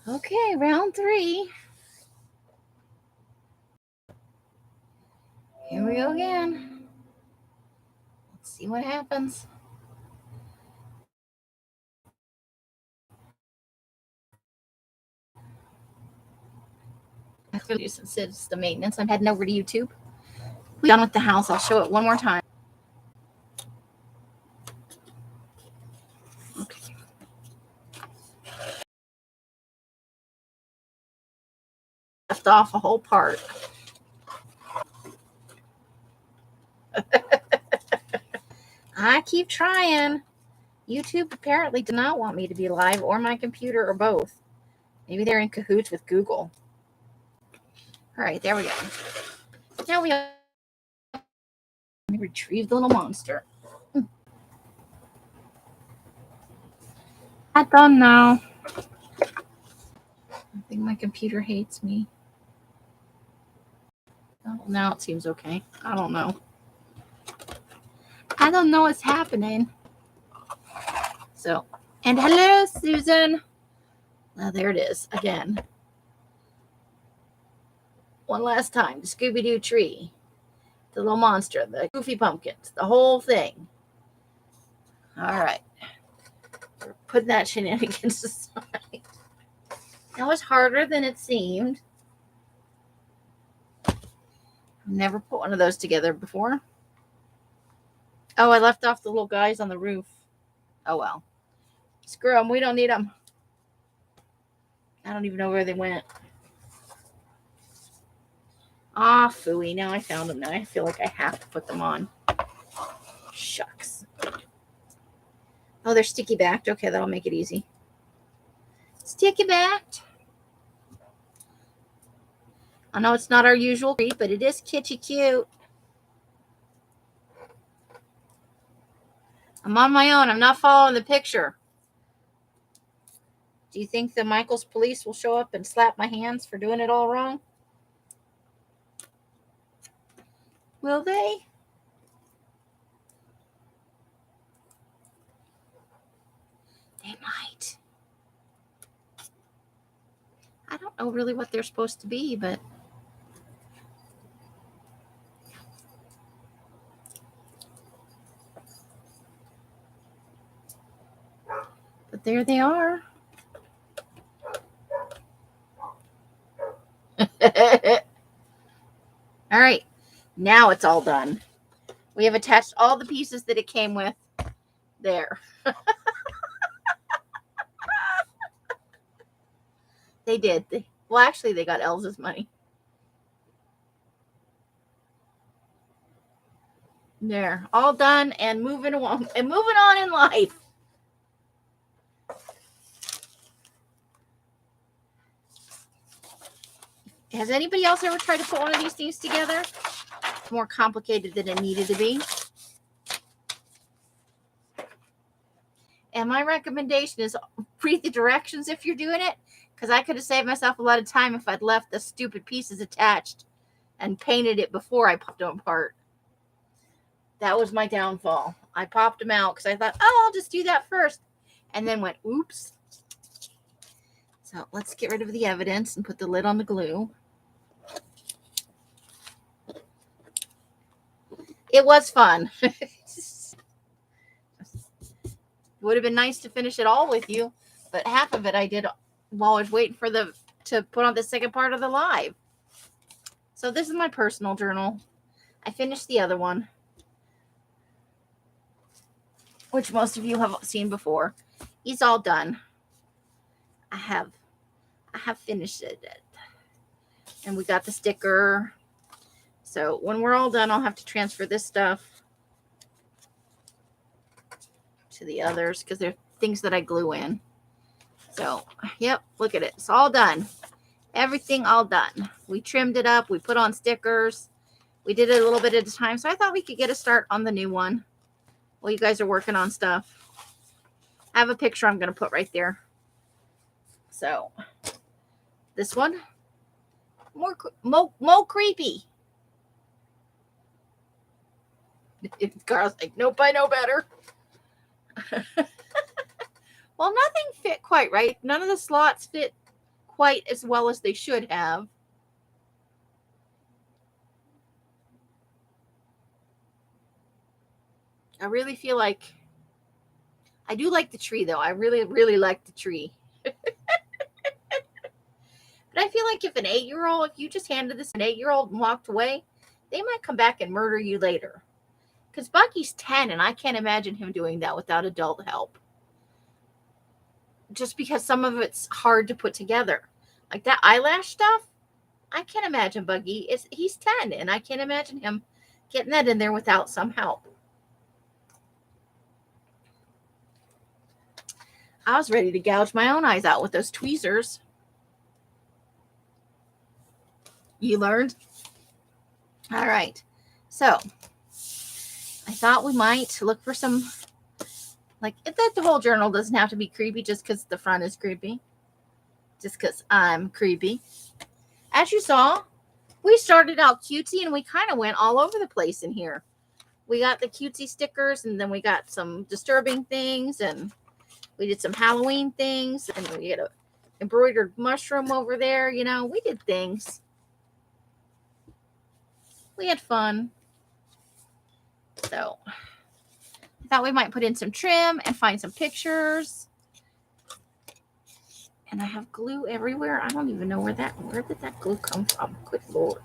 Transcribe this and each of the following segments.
Okay, round 3. Here we go again. Let's see what happens. Since it's the maintenance, I'm heading over to YouTube. We're done with the house. I'll show it one more time. Okay. Left off a whole part. I keep trying. YouTube apparently did not want me to be live, or my computer, or both. Maybe they're in cahoots with Google. All right, there we go. Now we retrieve the little monster. I'm done now. I think my computer hates me. Oh, now it seems okay. I don't know. I don't know what's happening. So, and hello, Susan. There it is again. One last time. The Scooby-Doo tree. The little monster. The goofy pumpkins. The whole thing. All right. We're putting that shenanigans aside. That was harder than it seemed. I've never put one of those together before. Oh, I left off the little guys on the roof. Oh, well. Screw them. We don't need them. I don't even know where they went. Ah, phooey. Now I found them. Now I feel like I have to put them on. Shucks. Oh, they're sticky backed. Okay, that'll make it easy. Sticky backed. I know it's not our usual treat, but it is kitschy cute. I'm on my own. I'm not following the picture. Do you think the Michaels police will show up and slap my hands for doing it all wrong? Will they? They might. I don't know really what they're supposed to be, but there they are. All right. Now it's all done. We have attached all the pieces that it came with there. They did. Well, actually, they got Elsa's money. There, all done and moving on in life. Has anybody else ever tried to put one of these things together? It's more complicated than it needed to be. And my recommendation is read the directions if you're doing it, because I could have saved myself a lot of time if I'd left the stupid pieces attached and painted it before I popped them apart. That was my downfall. I popped them out because I thought, oh, I'll just do that first. And then went, oops. So let's get rid of the evidence and put the lid on the glue. It was fun. It would have been nice to finish it all with you, but half of it I did while I was waiting for to put on the second part of the live. So this is my personal journal. I finished the other one, which most of you have seen before. It's all done. I have finished it. And we got the sticker. So when we're all done, I'll have to transfer this stuff to the others because they're things that I glue in. So, yep, look at it. It's all done. Everything all done. We trimmed it up. We put on stickers. We did it a little bit at a time. So I thought we could get a start on the new one while you guys are working on stuff. I have a picture I'm going to put right there. So, this one, more creepy. Carl's like, nope, I know better. Well, nothing fit quite right. None of the slots fit quite as well as they should have. I really feel like I do like the tree, though. I really, really like the tree. But I feel like if an 8-year-old, if you just handed this an 8-year-old and walked away, they might come back and murder you later. Because Bucky's 10, and I can't imagine him doing that without adult help. Just because some of it's hard to put together. Like that eyelash stuff, I can't imagine Buggy. He's 10, and I can't imagine him getting that in there without some help. I was ready to gouge my own eyes out with those tweezers. You learned? All right. So I thought we might look for some, like, that the whole journal doesn't have to be creepy just because the front is creepy. Just because I'm creepy. As you saw, we started out cutesy and we kind of went all over the place in here. We got the cutesy stickers, and then we got some disturbing things, and we did some Halloween things, and we had a embroidered mushroom over there. You know, we did things. We had fun. So I thought we might put in some trim and find some pictures. And I have glue everywhere. I don't even know where did that glue come from? Good Lord.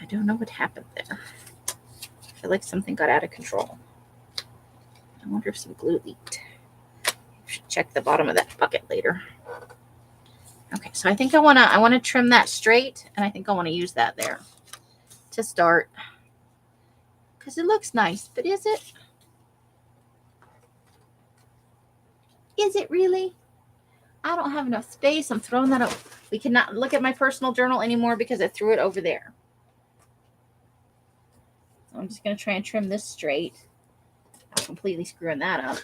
I don't know what happened there. I feel like something got out of control. I wonder if some glue leaked. I should check the bottom of that bucket later. Okay, so I think I wanna trim that straight, and I think I want to use that there to start. Because it looks nice, but is it? Is it really? I don't have enough space. I'm throwing that up. We cannot look at my personal journal anymore because I threw it over there. So I'm just going to try and trim this straight. I'm completely screwing that up.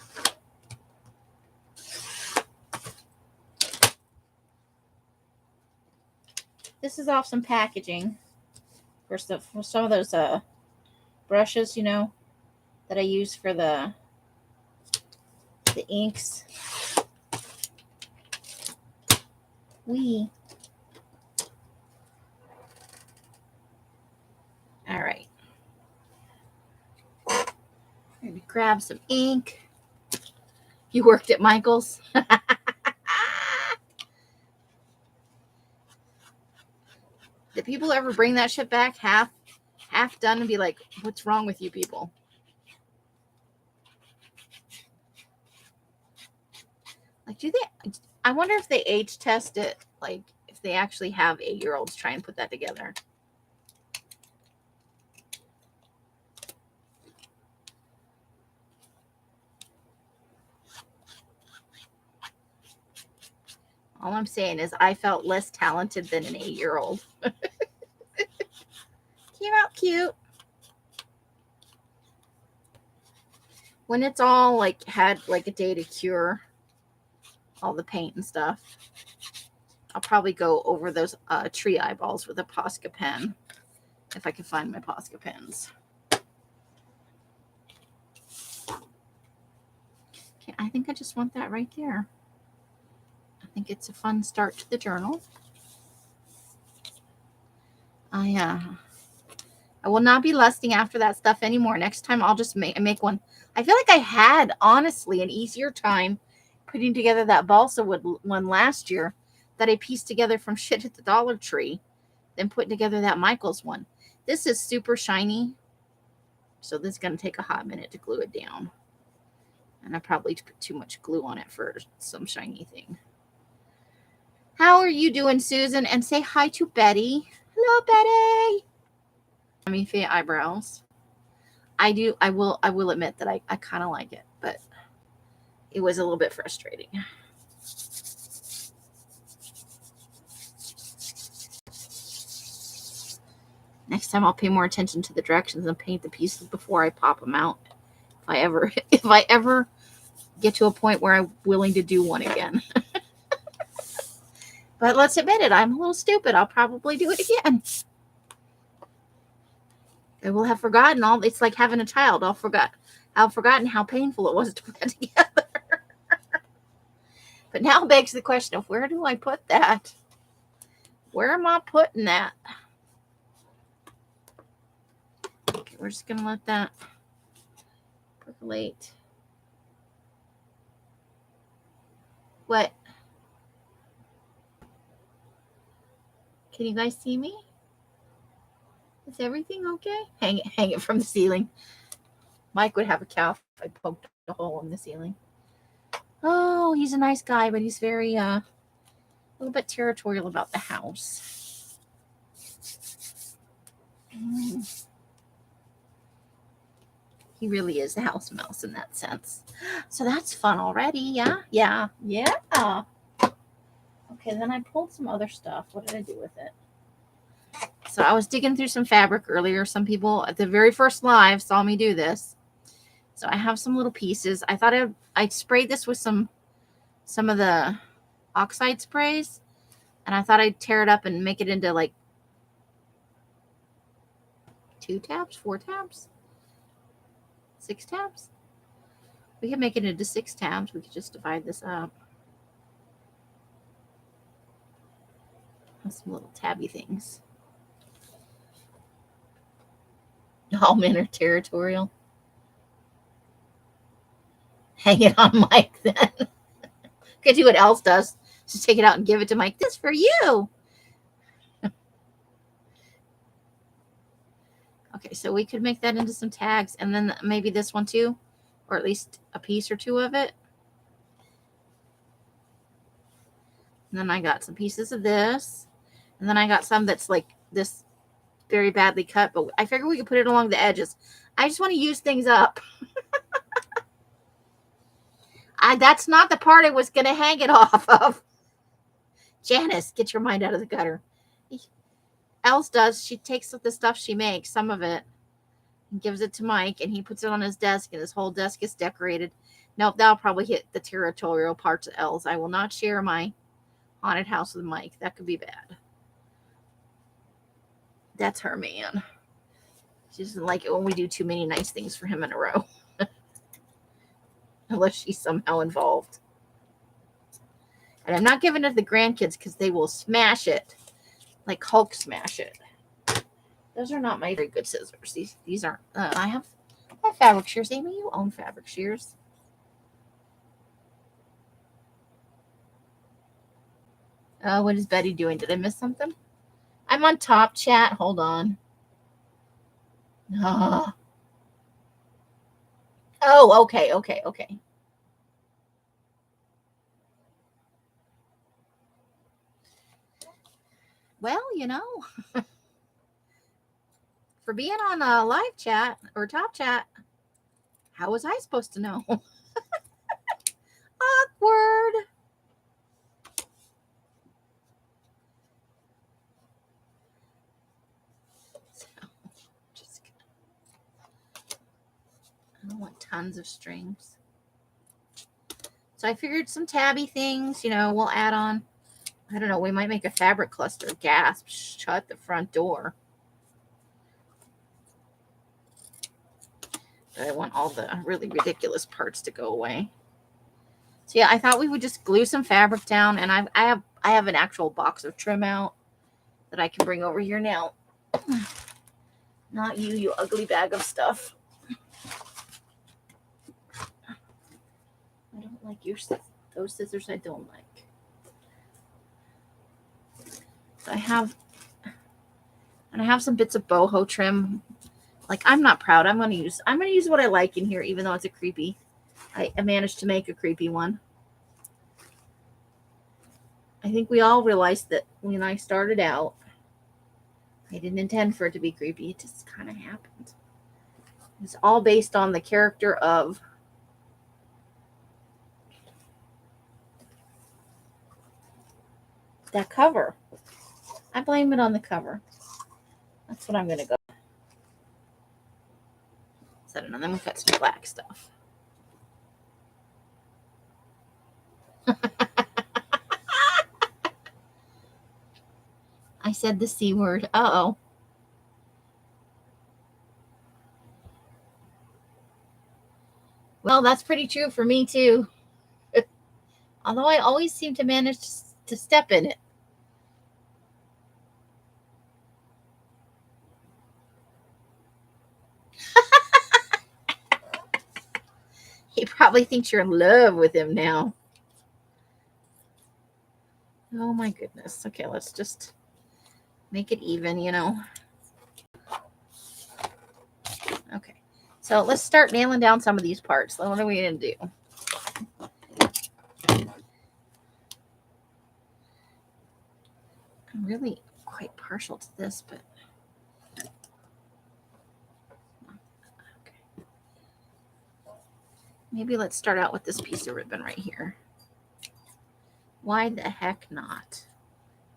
This is off some packaging for some of those brushes, you know, that I use for the inks. All right. I'm going to grab some ink. You worked at Michael's? Did people ever bring that shit back half done and be like, what's wrong with you people? Like, I wonder if they age test it, like if they actually have 8-year-olds try and put that together. All I'm saying is I felt less talented than an 8-year-old. Came out cute. When it's all like had like a day to cure all the paint and stuff, I'll probably go over those tree eyeballs with a Posca pen if I can find my Posca pens. Okay, I think I just want that right there. I think it's a fun start to the journal. I will not be lusting after that stuff anymore. Next time I'll just make one. I feel like I had, honestly, an easier time putting together that balsa wood one last year that I pieced together from shit at the Dollar Tree than putting together that Michael's one. This is super shiny, so this is going to take a hot minute to glue it down. And I probably put too much glue on it for some shiny thing. How are you doing, Susan? And say hi to Betty. Hello, Betty. I mean, for eyebrows. I will admit that I kind of like it, but it was a little bit frustrating. Next time I'll pay more attention to the directions and paint the pieces before I pop them out. If I ever get to a point where I'm willing to do one again. But let's admit it, I'm a little stupid. I'll probably do it again. I will have forgotten all. It's like having a child. I've forgotten how painful it was to put that together. But now begs the question of where do I put that? Where am I putting that? Okay, we're just gonna let that percolate. What? Can you guys see me? Is everything okay? Hang it from the ceiling. Mike would have a cow if I poked a hole in the ceiling. Oh, he's a nice guy, but he's very a little bit territorial about the house. He really is a house mouse in that sense. So that's fun already. Yeah. Okay, then I pulled some other stuff. What did I do with it? So I was digging through some fabric earlier. Some people at the very first live saw me do this. So I have some little pieces. I thought I'd sprayed this with some of the oxide sprays. And I thought I'd tear it up and make it into like 2 tabs, 4 tabs, 6 tabs. We could make it into 6 tabs. We could just divide this up. Some little tabby things. All men are territorial. Hang it on Mike then. Could do what else does. Just take it out and give it to Mike. This for you. Okay, so we could make that into some tags, and then maybe this one too, or at least a piece or two of it. And then I got some pieces of this, and then I got some that's like this very badly cut, but I figured we could put it along the edges. I just want to use things up. That's not the part I was going to hang it off of. Janice, get your mind out of the gutter. Els does. She takes the stuff she makes, some of it, and gives it to Mike, and he puts it on his desk, and his whole desk is decorated. Nope, that'll probably hit the territorial parts of Els. I will not share my haunted house with Mike. That could be bad. That's her man. She doesn't like it when we do too many nice things for him in a row. Unless she's somehow involved. And I'm not giving it to the grandkids because they will smash it. Like Hulk smash it. Those are not my very good scissors. These aren't. I have fabric shears. Amy, you own fabric shears. What is Betty doing? Did I miss something? I'm on top chat. Hold on. Oh, okay. Well, for being on a live chat or top chat, how was I supposed to know? Awkward. I don't want tons of strings. So I figured some tabby things, we'll add on. I don't know. We might make a fabric cluster. Gasp. Shut the front door. But I want all the really ridiculous parts to go away. So yeah, I thought we would just glue some fabric down, and I have an actual box of trim out that I can bring over here now. Not you ugly bag of stuff. I don't like those scissors. I don't like. So I have some bits of boho trim. Like, I'm not proud. I'm gonna use what I like in here, even though it's a creepy. I managed to make a creepy one. I think we all realized that when I started out, I didn't intend for it to be creepy. It just kind of happened. It's all based on the character of that cover. I blame it on the cover. That's what I'm going to go. Set it on. Then we've got some black stuff. I said the C word. Uh-oh. Well, that's pretty true for me too. Although I always seem to manage to step in it. He probably thinks you're in love with him now. Oh my goodness. Okay, let's just make it even, Okay. So let's start nailing down some of these parts. What are we going to do? I'm really quite partial to this, but okay. Maybe let's start out with this piece of ribbon right here. Why the heck not?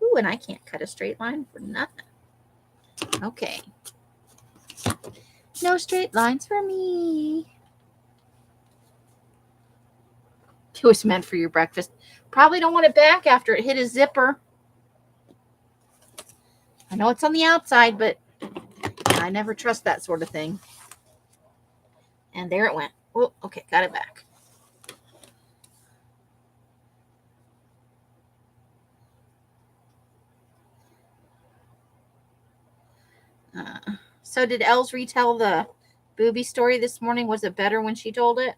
Ooh, and I can't cut a straight line for nothing. Okay. No straight lines for me. It was meant for your breakfast. Probably don't want it back after it hit a zipper. I know it's on the outside, but I never trust that sort of thing. And there it went. Oh, okay, got it back. So did Els retell the booby story this morning? Was it better when she told it?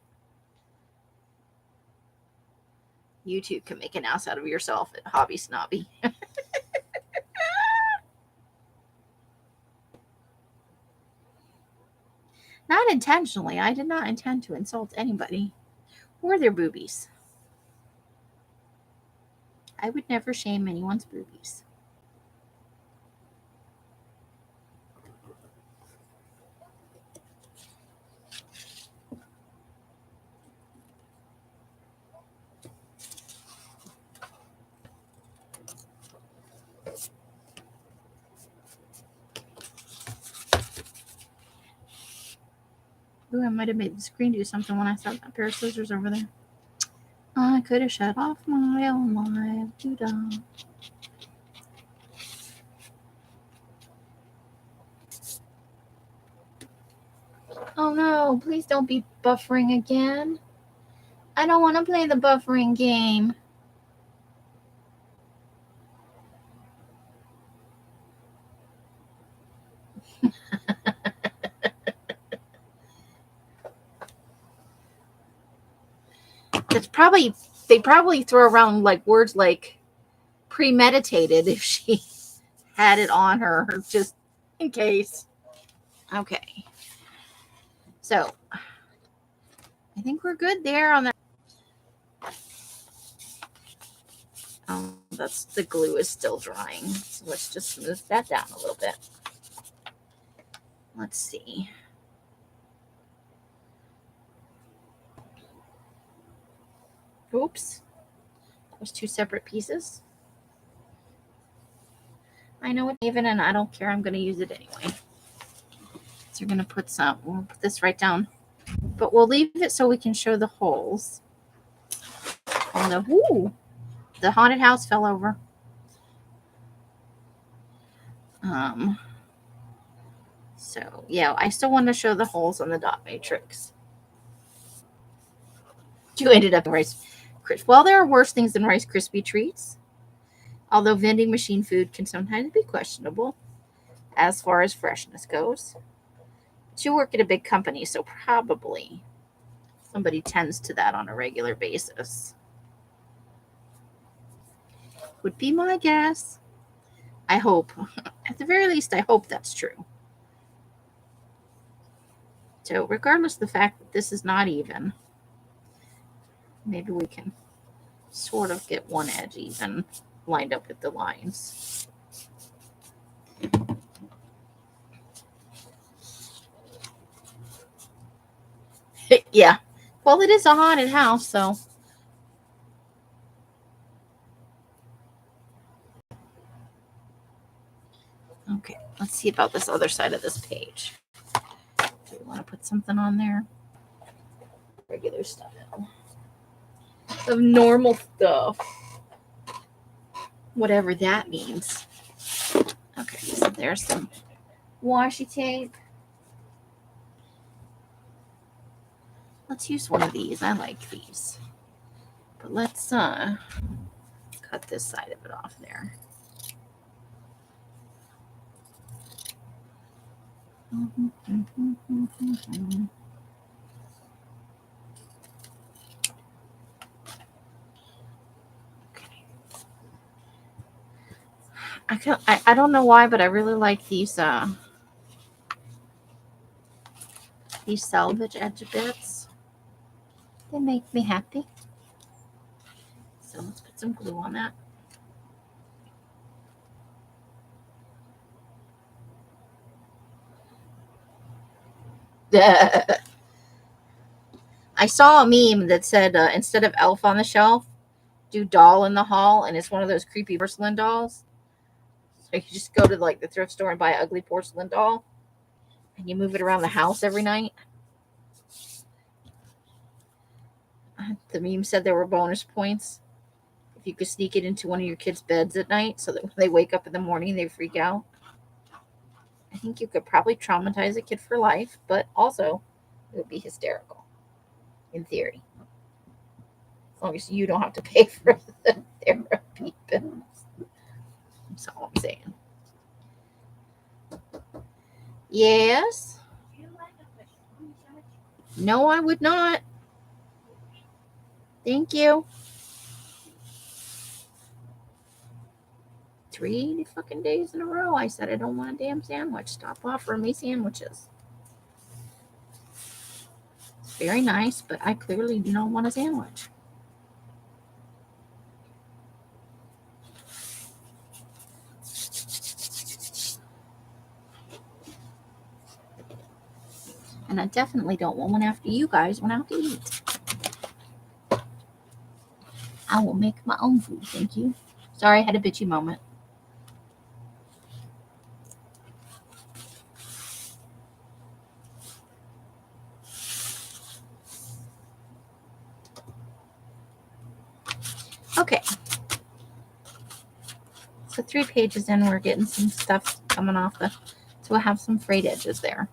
You too can make an ass out of yourself at Hobby Snobby. Not intentionally. I did not intend to insult anybody or their boobies. I would never shame anyone's boobies. Ooh, I might have made the screen do something when I saw that pair of scissors over there. I could have shut off my own live. Doo-dah. Oh no, please don't be buffering again. I don't want to play the buffering game. They probably throw around like words like premeditated if she had it on her, just in case. Okay. So I think we're good there on that. That's the glue is still drying. So let's just smooth that down a little bit. Let's see. Oops. That was two separate pieces. I know it's even and I don't care. I'm going to use it anyway. So we're going to put some, we'll put this right down. But we'll leave it so we can show the holes. Oh no. Ooh. The haunted house fell over. So yeah, I still want to show the holes on the dot matrix. You ended up in Rice Krispies. Well, there are worse things than Rice Krispie treats. Although vending machine food can sometimes be questionable as far as freshness goes. But you work at a big company, so probably somebody tends to that on a regular basis. Would be my guess. I hope. At the very least, I hope that's true. So regardless of the fact that this is not even, maybe we can sort of get one edge even lined up with the lines. Yeah. Well, it is a haunted house, so. Okay, let's see about this other side of this page. Do we want to put something on there? Regular stuff. Of normal stuff. Whatever that means. Okay, so there's some washi tape. Let's use one of these. I like these. But let's cut this side of it off there. Okay. I don't know why, but I really like these selvage edge bits. They make me happy. So let's put some glue on that. I saw a meme that said instead of elf on the shelf, do doll in the hall, and it's one of those creepy porcelain dolls. So you just go to like the thrift store and buy an ugly porcelain doll, and you move it around the house every night. The meme said there were bonus points if you could sneak it into one of your kids' beds at night, so that when they wake up in the morning, they freak out. I think you could probably traumatize a kid for life, but also it would be hysterical, in theory. As long as you don't have to pay for the therapy bills. That's all I'm saying. Yes? No, I would not. Thank you. 3 fucking days in a row, I said I don't want a damn sandwich. Stop offering me sandwiches. It's very nice, but I clearly do not want a sandwich. And I definitely don't want one after you guys went out to eat. I will make my own food, thank you. Sorry, I had a bitchy moment. Okay. So 3 pages in, we're getting some stuff coming off the, so we'll have some frayed edges there.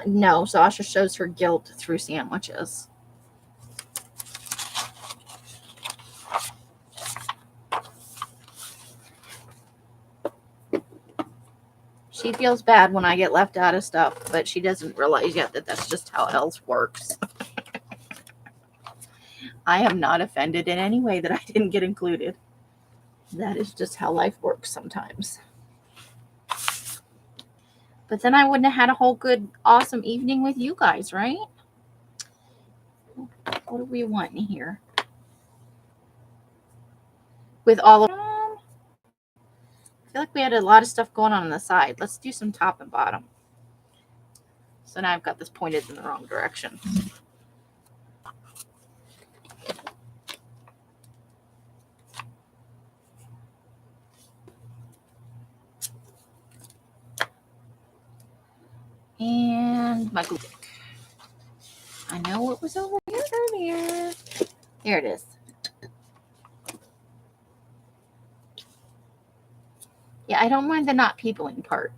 No, Sasha shows her guilt through sandwiches. She feels bad when I get left out of stuff, but she doesn't realize yet that that's just how else works. I am not offended in any way that I didn't get included. That is just how life works sometimes. But then I wouldn't have had a whole good, awesome evening with you guys, right? What do we want in here? With all of them? I feel like we had a lot of stuff going on the side. Let's do some top and bottom. So now I've got this pointed in the wrong direction. And my glue stick. I know it was over here earlier. Here it is. Yeah, I don't mind the not peopling part.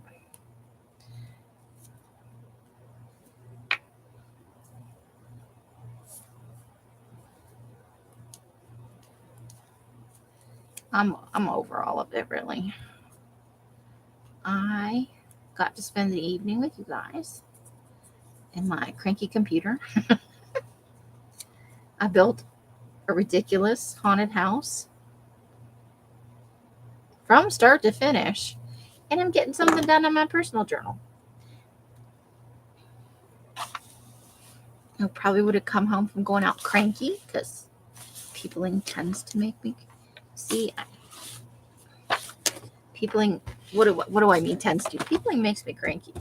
I'm over all of it, really. I got to spend the evening with you guys in my cranky computer. I built a ridiculous haunted house from start to finish, and I'm getting something done in my personal journal. I probably would have come home from going out cranky because peopling tends to make me peopling. What do I mean tends to? Peopling makes me cranky.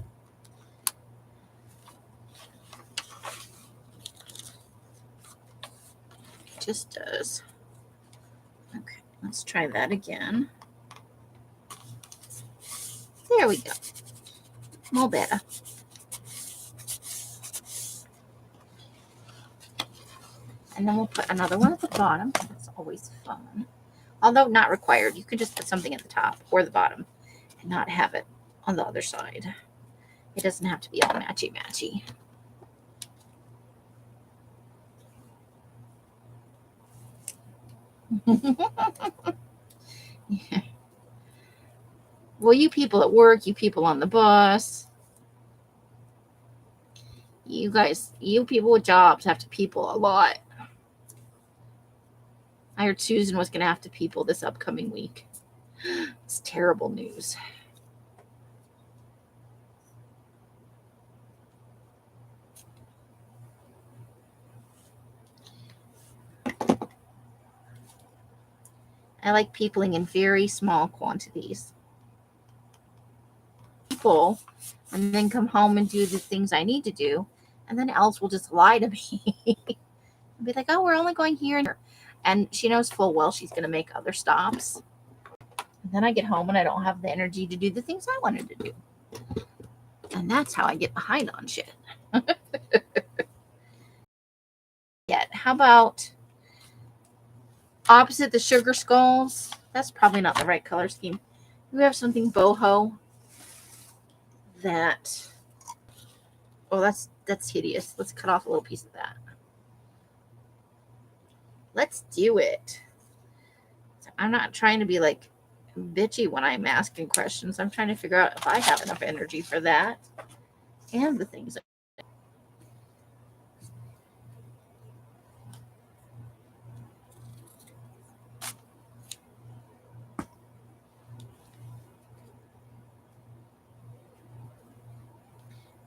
It just does. Okay, let's try that again. There we go. More better. And then we'll put another one at the bottom. That's always fun. Although not required. You could just put something at the top or the bottom and not have it on the other side. It doesn't have to be all matchy-matchy. Yeah. Well, you people at work, you people on the bus, you guys, you people with jobs have to people a lot. I heard Susan was going to have to people this upcoming week. It's terrible news. I like peopling in very small quantities. People, and then come home and do the things I need to do, and then Alice will just lie to me. Be like, oh, we're only going here and here. And she knows full well she's going to make other stops. And then I get home and I don't have the energy to do the things I wanted to do. And that's how I get behind on shit. Yet, how about opposite the sugar skulls? That's probably not the right color scheme. We have something boho that, oh, that's hideous. Let's cut off a little piece of that. Let's do it. I'm not trying to be like bitchy when I'm asking questions. I'm trying to figure out if I have enough energy for that and the things.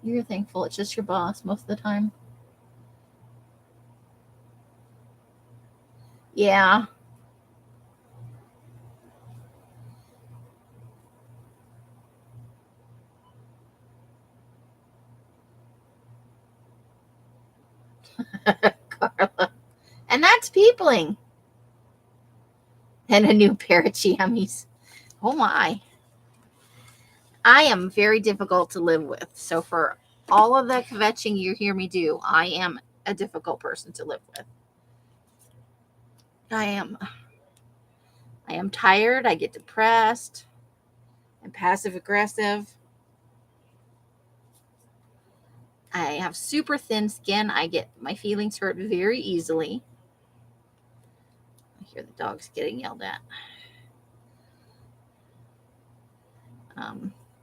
You're thankful it's just your boss most of the time. Yeah. Carla. And that's peopling. And a new pair of jammies. Oh my. I am very difficult to live with. So for all of the kvetching you hear me do, I am a difficult person to live with. I am tired. I get depressed. I'm passive aggressive. I have super thin skin. I get my feelings hurt very easily. I hear the dogs getting yelled at.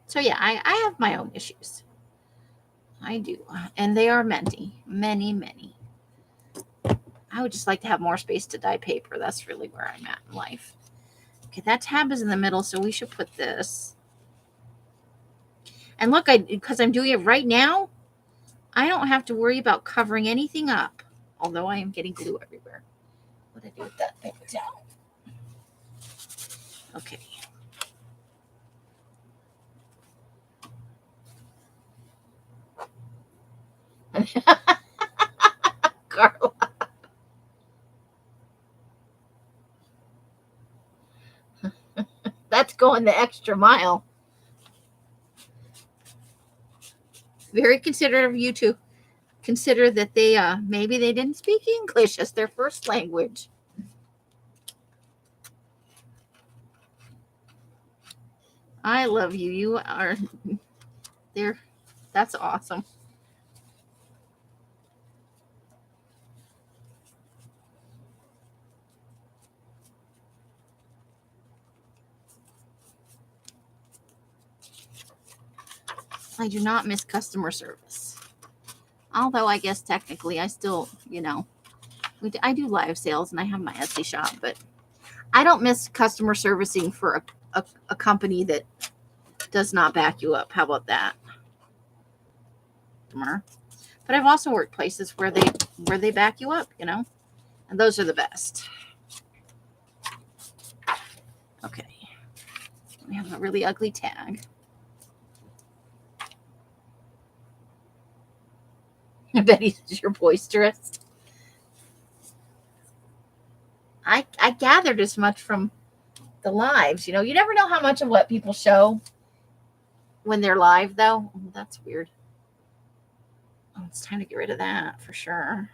So yeah, I have my own issues. I do. And they are many, many, many. I would just like to have more space to dye paper. That's really where I'm at in life. Okay, that tab is in the middle, so we should put this. And look, because I'm doing it right now, I don't have to worry about covering anything up, although I am getting glue everywhere. What did I do with that paper towel? Okay. Carla. That's going the extra mile. Very considerate of you to consider that they maybe they didn't speak English as their first language. I love you. You are there. That's awesome. I do not miss customer service. Although I guess technically I still, I do live sales and I have my Etsy shop, but I don't miss customer servicing for a company that does not back you up. How about that? But I've also worked places where they back you up, and those are the best. Okay. We have a really ugly tag. I bet you're boisterous. I gathered as much from the lives. You never know how much of what people show when they're live, though. Oh, that's weird. Oh, it's time to get rid of that for sure.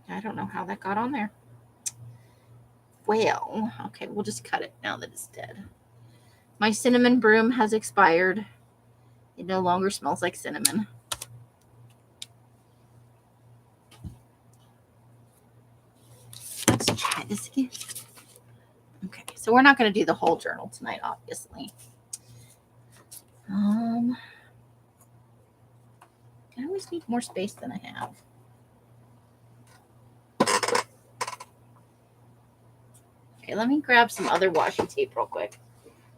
I don't know how that got on there. Well, okay, we'll just cut it now that it's dead. My cinnamon broom has expired. It no longer smells like cinnamon. Let's try this again. Okay, so we're not going to do the whole journal tonight, obviously. I always need more space than I have. Okay, let me grab some other washi tape real quick.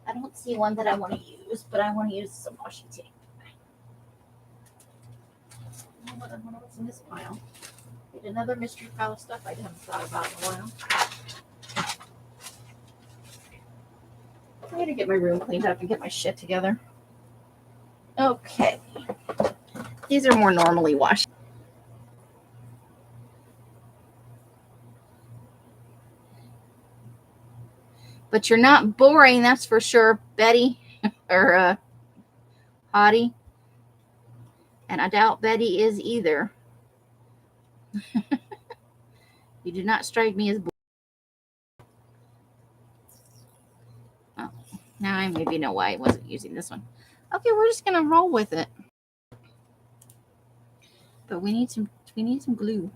I don't see one that I want to use, but I want to use some washi tape. I wonder what's in this pile. Another mystery pile of stuff I haven't thought about in a while. I'm going to get my room cleaned up and get my shit together. Okay. These are more normally washed. But you're not boring, that's for sure, Betty or Hottie. And I doubt Betty is either. You do not strike me as boring. Oh, now I maybe know why I wasn't using this one. Okay, we're just gonna roll with it. But we need some glue.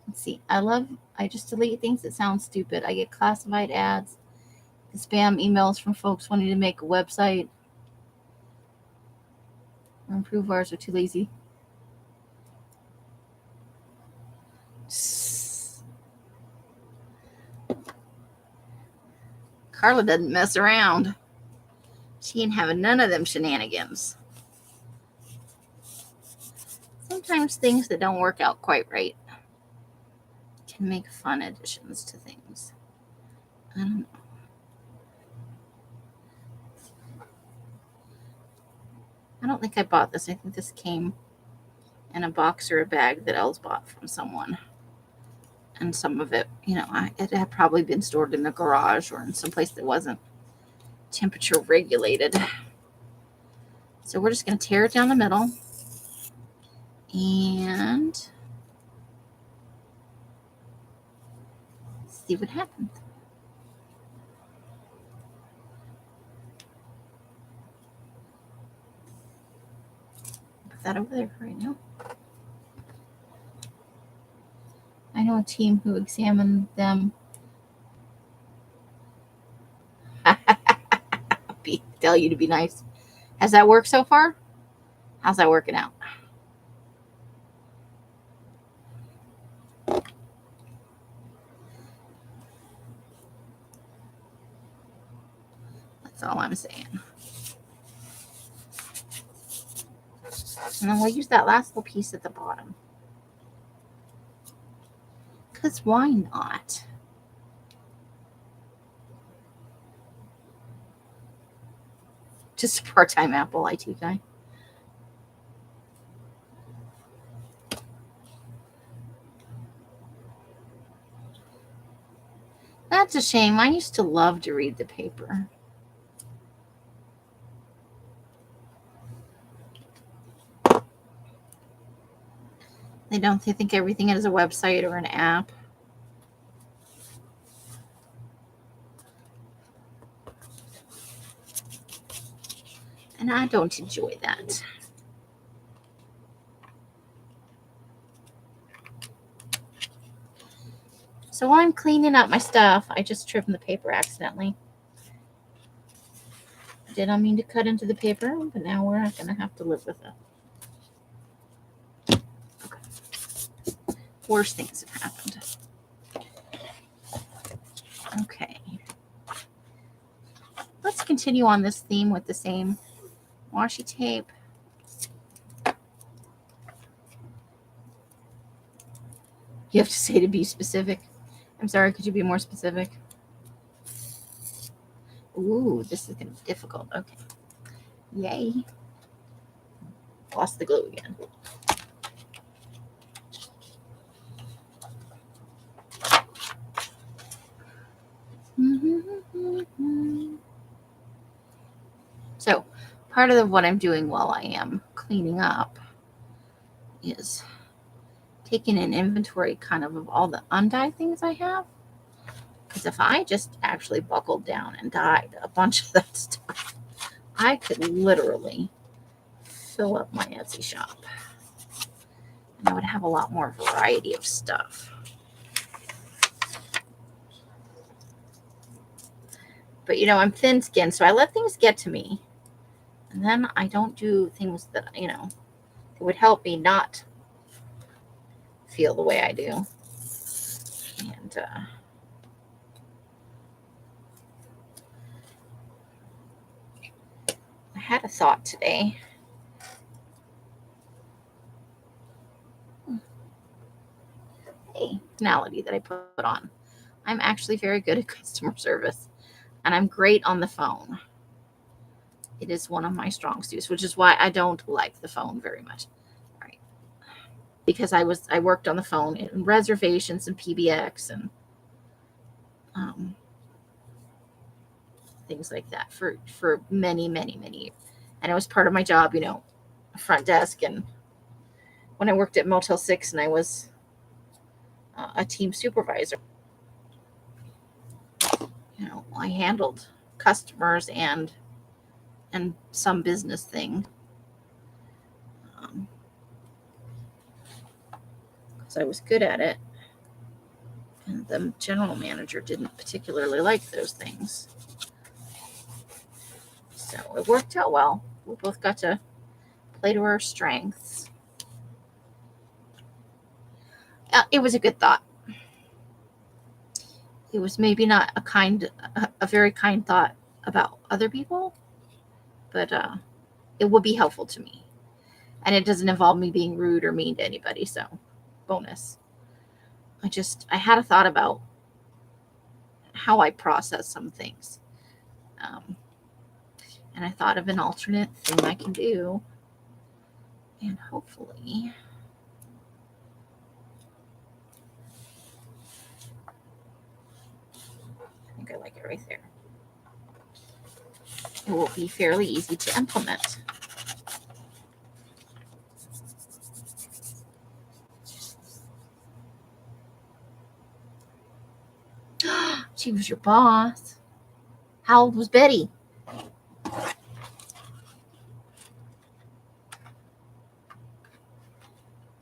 Let's see. I just delete things that sound stupid. I get classified ads, spam emails from folks wanting to make a website. Or improve ours, are too lazy. Carla doesn't mess around. She ain't having none of them shenanigans. Sometimes things that don't work out quite right can make fun additions to things. I don't know. I don't think I bought this. I think this came in a box or a bag that Els bought from someone. And some of it, it had probably been stored in the garage or in some place that wasn't temperature regulated. So we're just going to tear it down the middle and see what happens. Put that over there for right now. I know a team who examined them. Tell you to be nice. Has that worked so far? How's that working out? That's all I'm saying. And then we'll use that last little piece at the bottom. Because why not? Just a part-time Apple IT guy. That's a shame. I used to love to read the paper. They think everything is a website or an app. And I don't enjoy that. So while I'm cleaning up my stuff, I just trimmed the paper accidentally. I did not mean to cut into the paper, but now we're not going to have to live with it. Okay. Worse things have happened. Okay. Let's continue on this theme with the same washi tape. You have to say to be specific. I'm sorry, could you be more specific? Ooh, this is going to be difficult. Okay. Yay. Lost the glue again. So, part of what I'm doing while I am cleaning up is taking an inventory kind of all the undyed things I have. Because if I just actually buckled down and dyed a bunch of that stuff, I could literally fill up my Etsy shop. And I would have a lot more variety of stuff. But, I'm thin-skinned, so I let things get to me. And then I don't do things that, it would help me not feel the way I do. And I had a thought today. Personality that I put on. I'm actually very good at customer service, and I'm great on the phone. It is one of my strong suits, which is why I don't like the phone very much. Right. Because I worked on the phone in reservations and PBX and things like that for many, many, many years. And it was part of my job, front desk. And when I worked at Motel 6 and I was a team supervisor, I handled customers and some business thing. Because I was good at it. And the general manager didn't particularly like those things. So it worked out well. We both got to play to our strengths. It was a good thought. It was maybe not a very kind thought about other people, but it would be helpful to me. And it doesn't involve me being rude or mean to anybody, so bonus. I had a thought about how I process some things. And I thought of an alternate thing I can do. And hopefully I think I like it right there. It will be fairly easy to implement. She was your boss. How old was Betty?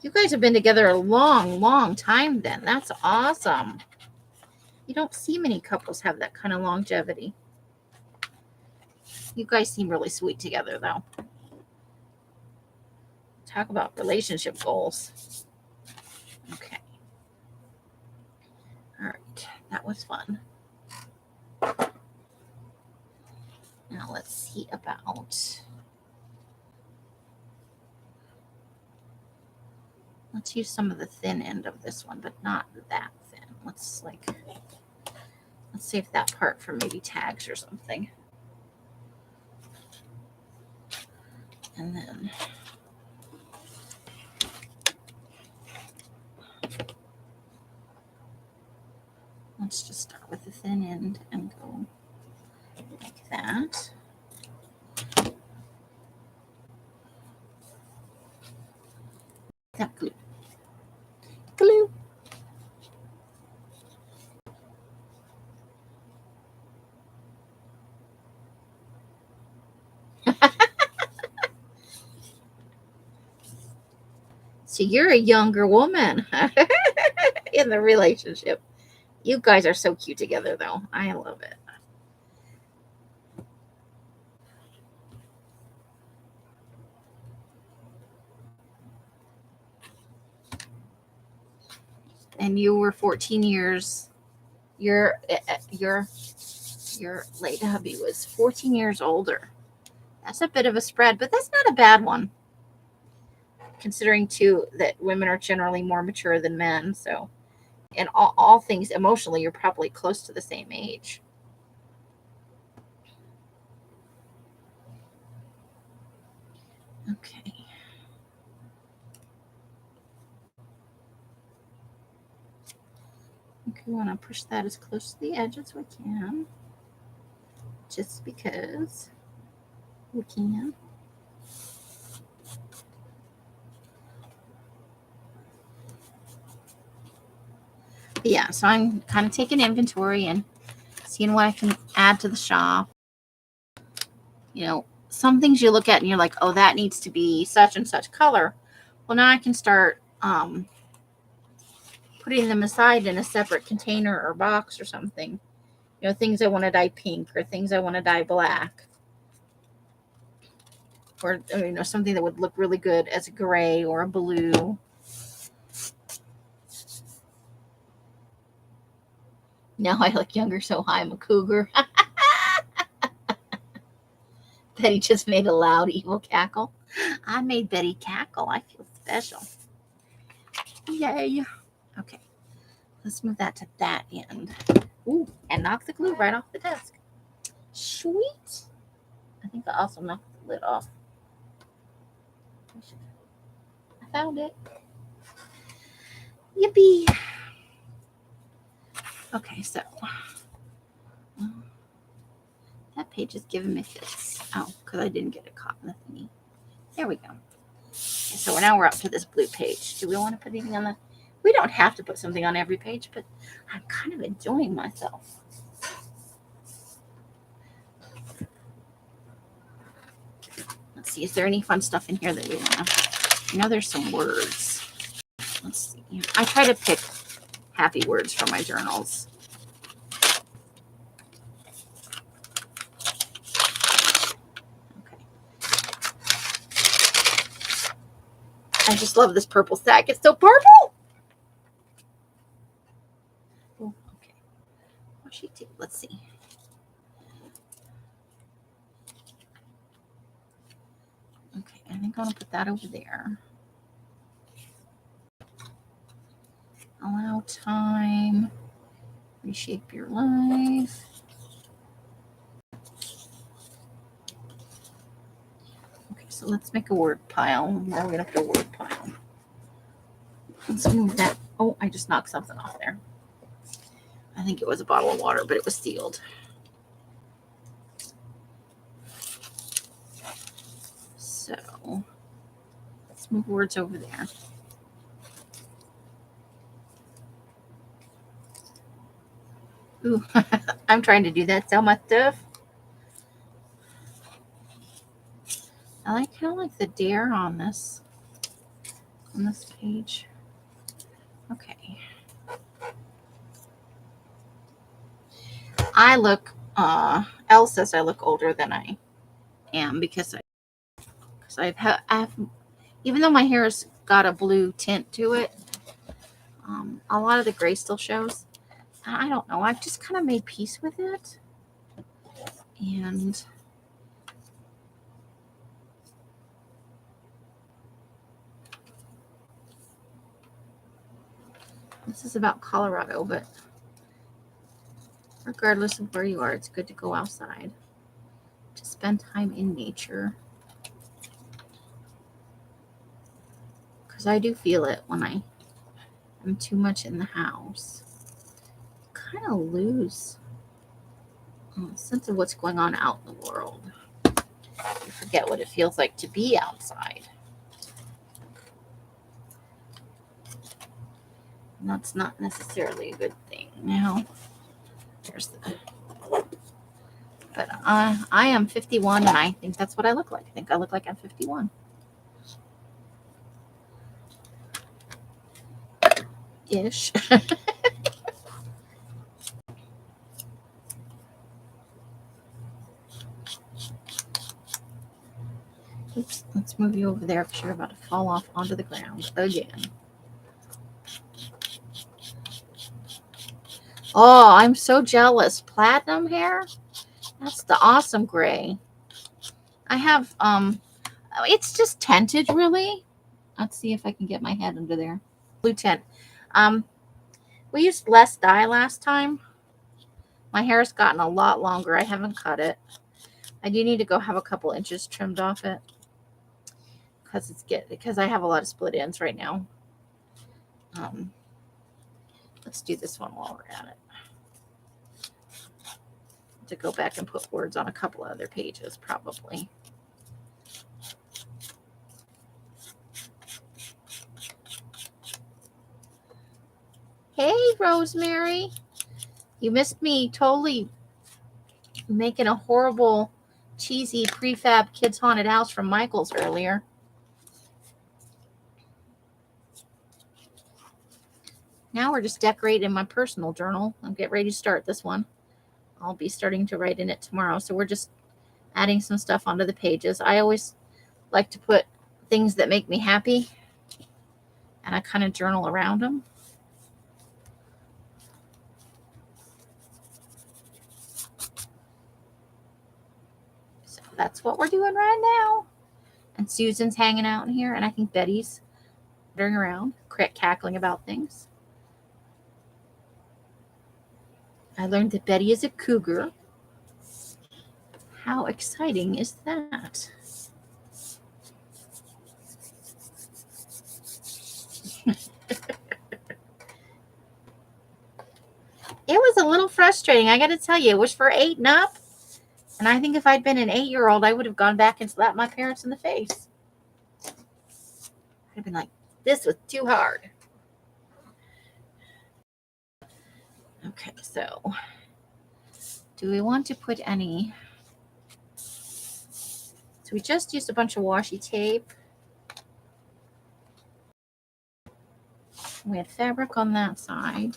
You guys have been together a long, long time then. That's awesome. You don't see many couples have that kind of longevity. You guys seem really sweet together, though. Talk about relationship goals. Okay. All right. That was fun. Now let's see about... Let's use some of the thin end of this one, but not that thin. Let's save that part for maybe tags or something. And then let's just start with the thin end and go like that. That glue. Glue. So you're a younger woman in the relationship. You guys are so cute together, though. I love it. And you were 14 years. Your late hubby was 14 years older. That's a bit of a spread, but that's not a bad one. Considering, too, that women are generally more mature than men. So, in all things emotionally, you're probably close to the same age. Okay. Okay, we want to push that as close to the edge as we can. Just because we can. Yeah, so I'm kind of taking inventory and seeing what I can add to the shop. You know, some things you look at and you're like, oh, that needs to be such and such color. Well, now I can start putting them aside in a separate container or box or something. You know, things I want to dye pink or things I want to dye black. Or, you know, something that would look really good as a gray or a blue. Now I look younger, so I'm a cougar. Betty just made a loud, evil cackle. I made Betty cackle. I feel special. Yay. Okay, let's move that to that end. Ooh, and knock the glue right off the desk. Sweet. I think I also knocked the lid off. I found it. Yippee. Okay, so that page is giving me fits. Oh, because I didn't get it caught in the thingy. There we go. Okay, so now we're up to this blue page. Do we want to put anything on the... We don't have to put something on every page, but I'm kind of enjoying myself. Let's see, is there any fun stuff in here that we want to... I know there's some words. Let's see. I try to pick happy words for my journals. Okay. I just love this purple stack. It's so purple! Oh, okay. Washi tape. Let's see. Okay, I think I'm going to put that over there. Allow time. Reshape your life. Okay, so let's make a word pile. Where are we going to put a word pile? Let's move that. Oh, I just knocked something off there. I think it was a bottle of water, but it was sealed. So let's move words over there. Ooh, I'm trying to do that. Sell my stuff. I kind of like the dare on this page. Okay. I look. Elle says I look older than I am because I've even though my hair has got a blue tint to it, a lot of the gray still shows. I don't know. I've just kind of made peace with it, and this is about Colorado, but regardless of where you are, it's good to go outside to spend time in nature. Because I do feel it when I am too much in the house. Kind of lose a sense of what's going on out in the world. You forget what it feels like to be outside. And that's not necessarily a good thing. Now, there's the... But I am 51, and I think that's what I look like. I think I look like I'm 51. Ish. Oops, let's move you over there because you're about to fall off onto the ground again. Oh, I'm so jealous. Platinum hair? That's the awesome gray. I have, it's just tinted really. Let's see if I can get my head under there. Blue tint. We used less dye last time. My hair's gotten a lot longer. I haven't cut it. I do need to go have a couple inches trimmed off it because I have a lot of split ends right now. Let's do this one while we're at it. To go back and put words on a couple other pages, probably. Hey, Rosemary. You missed me totally making a horrible, cheesy prefab kids haunted house from Michael's earlier. Now we're just decorating my personal journal. I'll get ready to start this one. I'll be starting to write in it tomorrow. So we're just adding some stuff onto the pages. I always like to put things that make me happy, and I kind of journal around them. So that's what we're doing right now. And Susan's hanging out in here, and I think Betty's wandering around, cackling about things. I learned that Betty is a cougar. How exciting is that? It was a little frustrating. I got to tell you, it was for 8 and up. And I think if I'd been an 8-year-old, I would have gone back and slapped my parents in the face. I'd have been like, this was too hard. Okay, so do we want to put any? So we just used a bunch of washi tape. We had fabric on that side.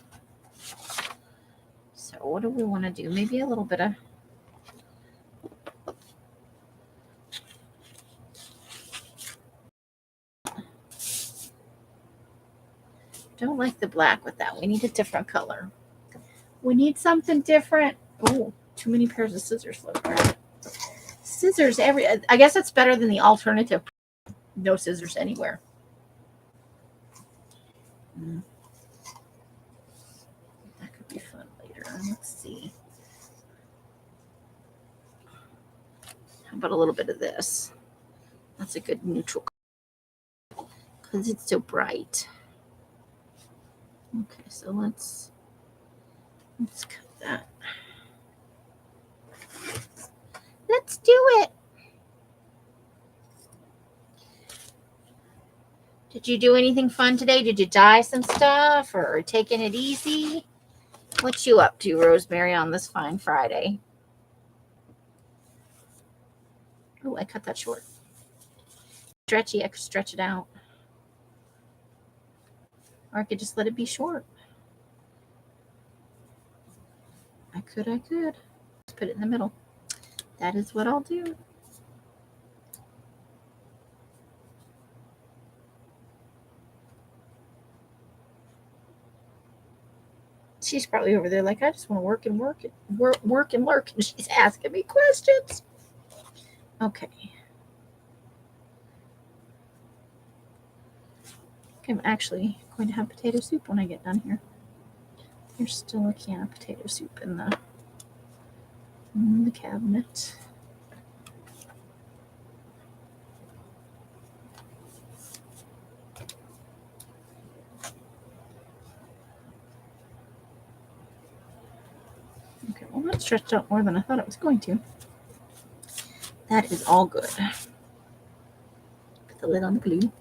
So what do we want to do? Maybe a little bit of don't like the black with that. We need a different color. We need something different. Oh, too many pairs of scissors floating around. Scissors I guess it's better than the alternative. No scissors anywhere. That could be fun later. Let's see. How about a little bit of this? That's a good neutral color because it's so bright. Okay, so let's cut that. Let's do it. Did you do anything fun today? Did you dye some stuff or taking it easy? What you up to, Rosemary, on this fine Friday? Oh, I cut that short. Stretchy, I could stretch it out. Or I could just let it be short. I could. Just put it in the middle. That is what I'll do. She's probably over there like, I just want to work and work and work. And she's asking me questions. Okay. I'm actually going to have potato soup when I get done here. There's still a can of potato soup in the cabinet. Okay, well, that stretched out more than I thought it was going to. That is all good. Put the lid on the glue.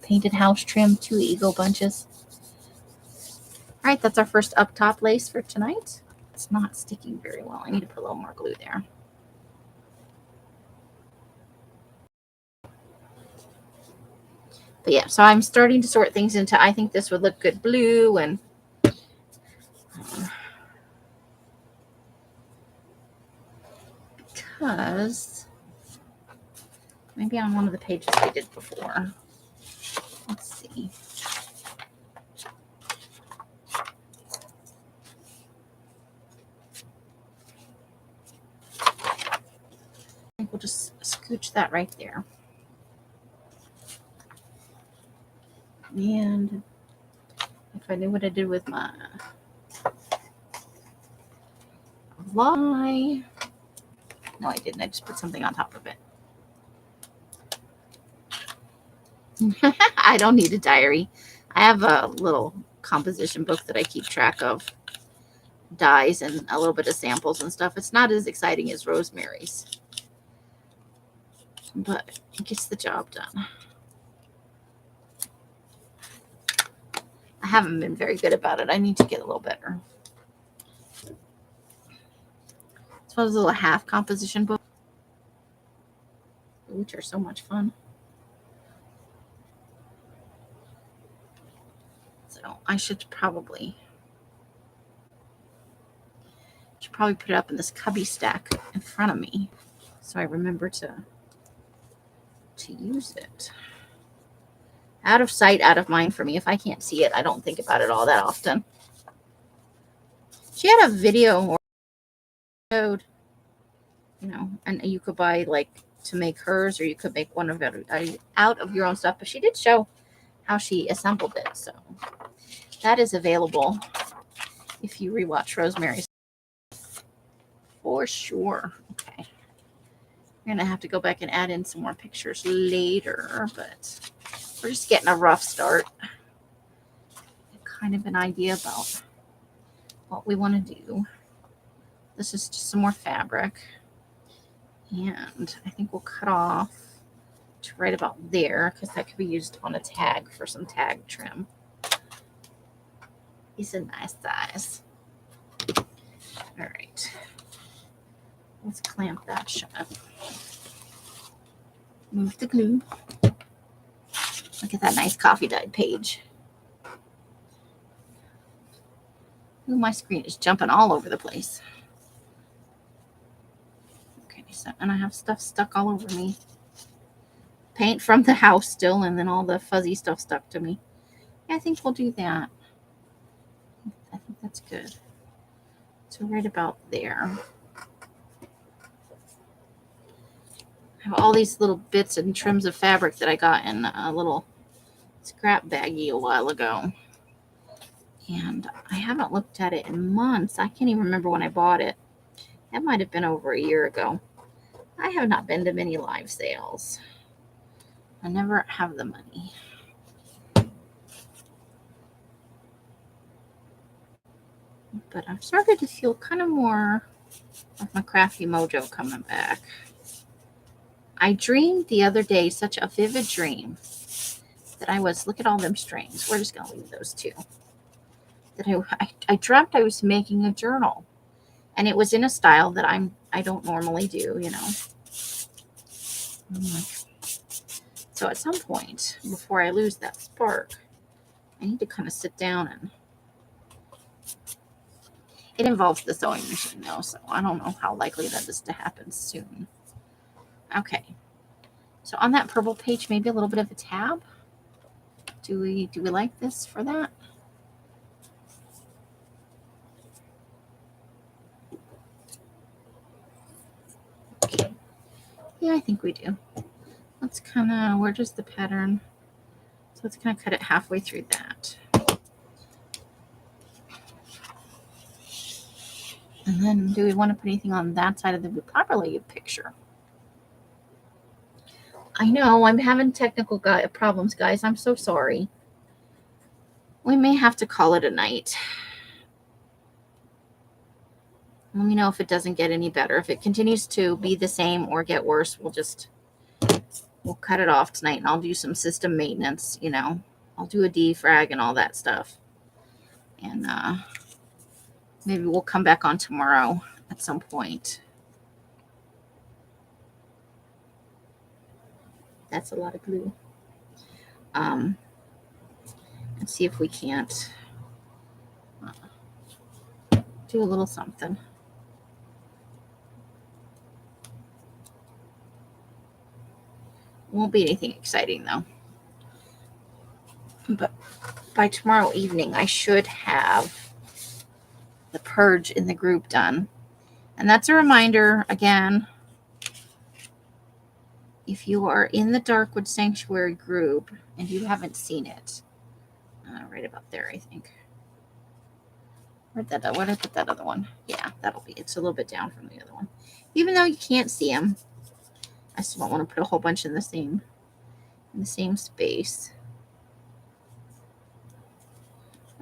Painted house trim, 2 Eagle bunches. All right, that's our first up top lace for tonight. It's not sticking very well. I need to put a little more glue there. But yeah, so I'm starting to sort things into, I think this would look good blue and because maybe on one of the pages we did before. Let's see. I think we'll just scooch that right there. And if I knew what I did with my lie. No, I didn't. I just put something on top of it. I don't need a diary. I have a little composition book that I keep track of dyes and a little bit of samples and stuff. It's not as exciting as Rosemary's, but it gets the job done. I haven't been very good about it. I need to get a little better. It's one of those little half composition books, which are so much fun. So I should probably put it up in this cubby stack in front of me, so I remember to use it. Out of sight, out of mind for me. If I can't see it, I don't think about it all that often. She had a video code, you know, and you could buy like to make hers, or you could make one of it out of your own stuff. But she did show how she assembled it, so that is available if you rewatch Rosemary's for sure. Okay, we're gonna have to go back and add in some more pictures later, but we're just getting a rough start. Kind of an idea about what we want to do. This is just some more fabric, and I think we'll cut off to right about there, because that could be used on a tag for some tag trim. It's a nice size. All right, let's clamp that shut. Move the glue. Look at that nice coffee dyed page. Ooh, my screen is jumping all over the place. Okay, so, and I have stuff stuck all over me. Paint from the house still, and then all the fuzzy stuff stuck to me. Yeah, I think we'll do that. I think that's good. So right about there. I have all these little bits and trims of fabric that I got in a little scrap baggie a while ago. And I haven't looked at it in months. I can't even remember when I bought it. That might have been over a year ago. I have not been to many live sales. I never have the money. But I've started to feel kind of more of my crafty mojo coming back. I dreamed the other day such a vivid dream that I was, look at all them strings. We're just going to leave those two. That I dreamt I was making a journal. And it was in a style that I don't normally do, you know. So at some point, before I lose that spark, I need to kind of sit down and... It involves the sewing machine, though, so I don't know how likely that is to happen soon. Okay. So on that purple page, maybe a little bit of a tab. Do we like this for that? Okay. Yeah, I think we do. Let's kind of, where does the pattern? So let's kind of cut it halfway through that. And then do we want to put anything on that side of the properly picture? I know I'm having technical problems, guys. I'm so sorry. We may have to call it a night. Let me know if it doesn't get any better. If it continues to be the same or get worse, we'll cut it off tonight, and I'll do some system maintenance, you know. I'll do a defrag and all that stuff. And maybe we'll come back on tomorrow at some point. That's a lot of glue. And see if we can't do a little something. Won't be anything exciting, though. But by tomorrow evening, I should have the purge in the group done. And that's a reminder, again, if you are in the Darkwood Sanctuary group and you haven't seen it, right about there, I think. Where'd I put that other one? Yeah, it's a little bit down from the other one. Even though you can't see them, I still don't want to put a whole bunch in the same space.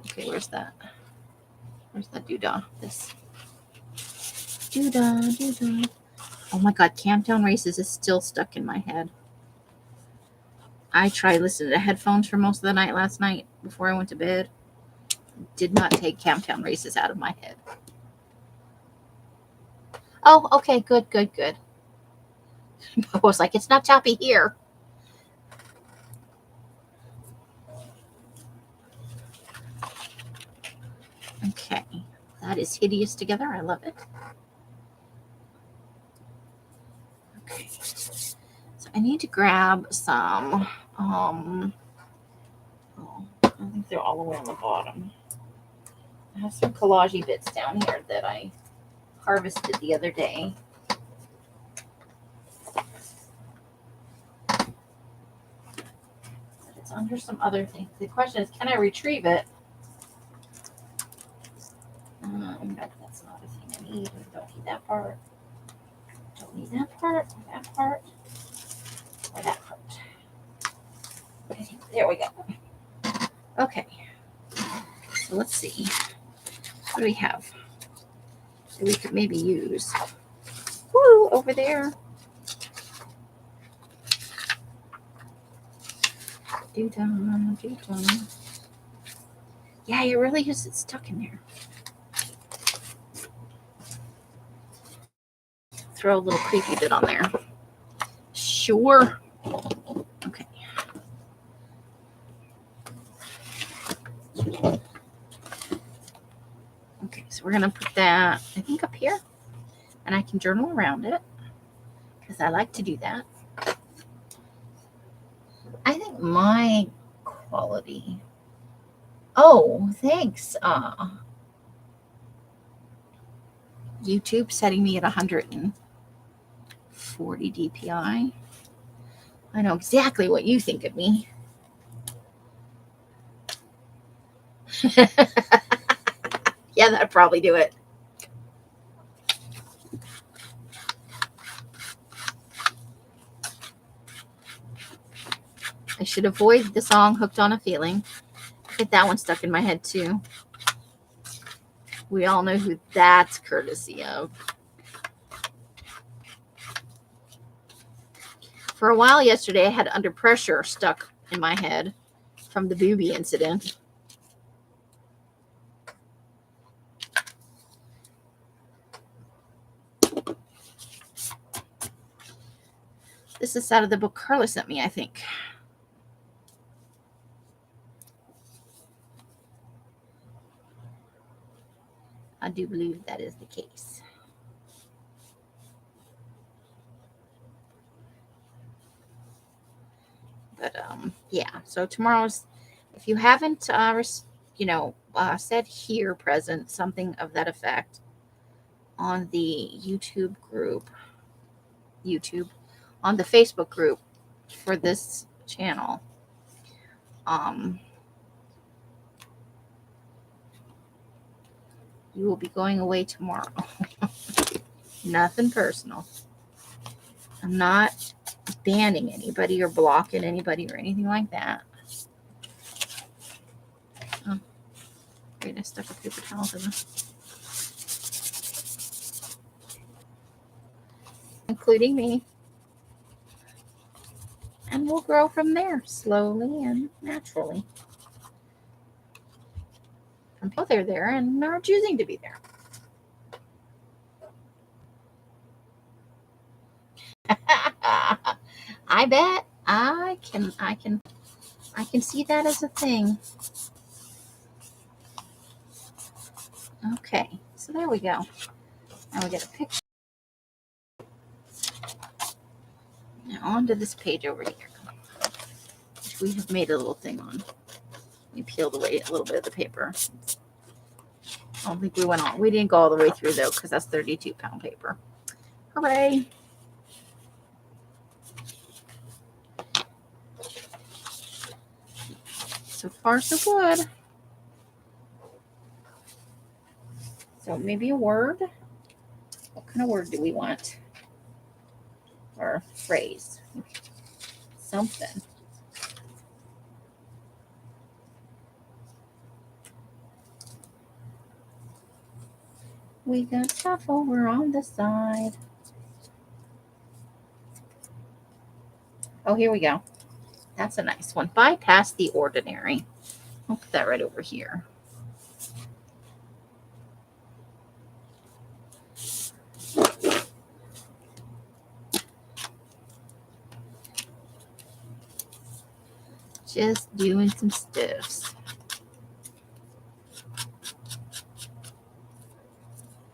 Okay, where's that? Where's that doodah? This doodah. Oh my God, Countdown Races is still stuck in my head. I tried listening to headphones for most of the night last night before I went to bed. Did not take Countdown Races out of my head. Oh, okay, good. I was like, it's not choppy here. Okay, that is hideous together. I love it. Okay, so I need to grab some, I think they're all the way on the bottom. I have some collage bits down here that I harvested the other day. But it's under some other things. The question is, can I retrieve it? That's not a thing I need. I don't need that part. Don't need that part, or that part, or that part. Okay, there we go. Okay. So let's see. What do we have that we could maybe use? Woo, over there. Doo-dum. Yeah, you really just it's stuck in there. Throw a little creepy bit on there. Sure. Okay. Okay, so we're going to put that, I think, up here. And I can journal around it because I like to do that. I think my quality. Oh, thanks. YouTube setting me at 140 DPI. I know exactly what you think of me. Yeah, that'd probably do it. I should avoid the song Hooked on a Feeling. Get that one stuck in my head too. We all know who that's courtesy of. For a while yesterday, I had Under Pressure stuck in my head from the booby incident. This is out of the book Carla sent me, I think. I do believe that is the case. But yeah, so tomorrow's, if you haven't, said here present, something of that effect on the YouTube group, on the Facebook group for this channel, you will be going away tomorrow. Nothing personal. I'm not banning anybody or blocking anybody or anything like that. Oh, great, I stuck a paper towel in there. Including me. And we'll grow from there, slowly and naturally. Until they're there and are choosing to be there. I bet I can see that as a thing. Okay, so there we go. Now we get a picture. Now onto this page over here, which we have made a little thing on. We peeled away a little bit of the paper. I don't think we went on. We didn't go all the way through though, because that's 32-pound paper. Hooray! So far, so good. So maybe a word. What kind of word do we want? Or phrase? Something. We got stuff over on the side. Oh, here we go. That's a nice one. Bypass the ordinary. I'll put that right over here. Just doing some stuffs.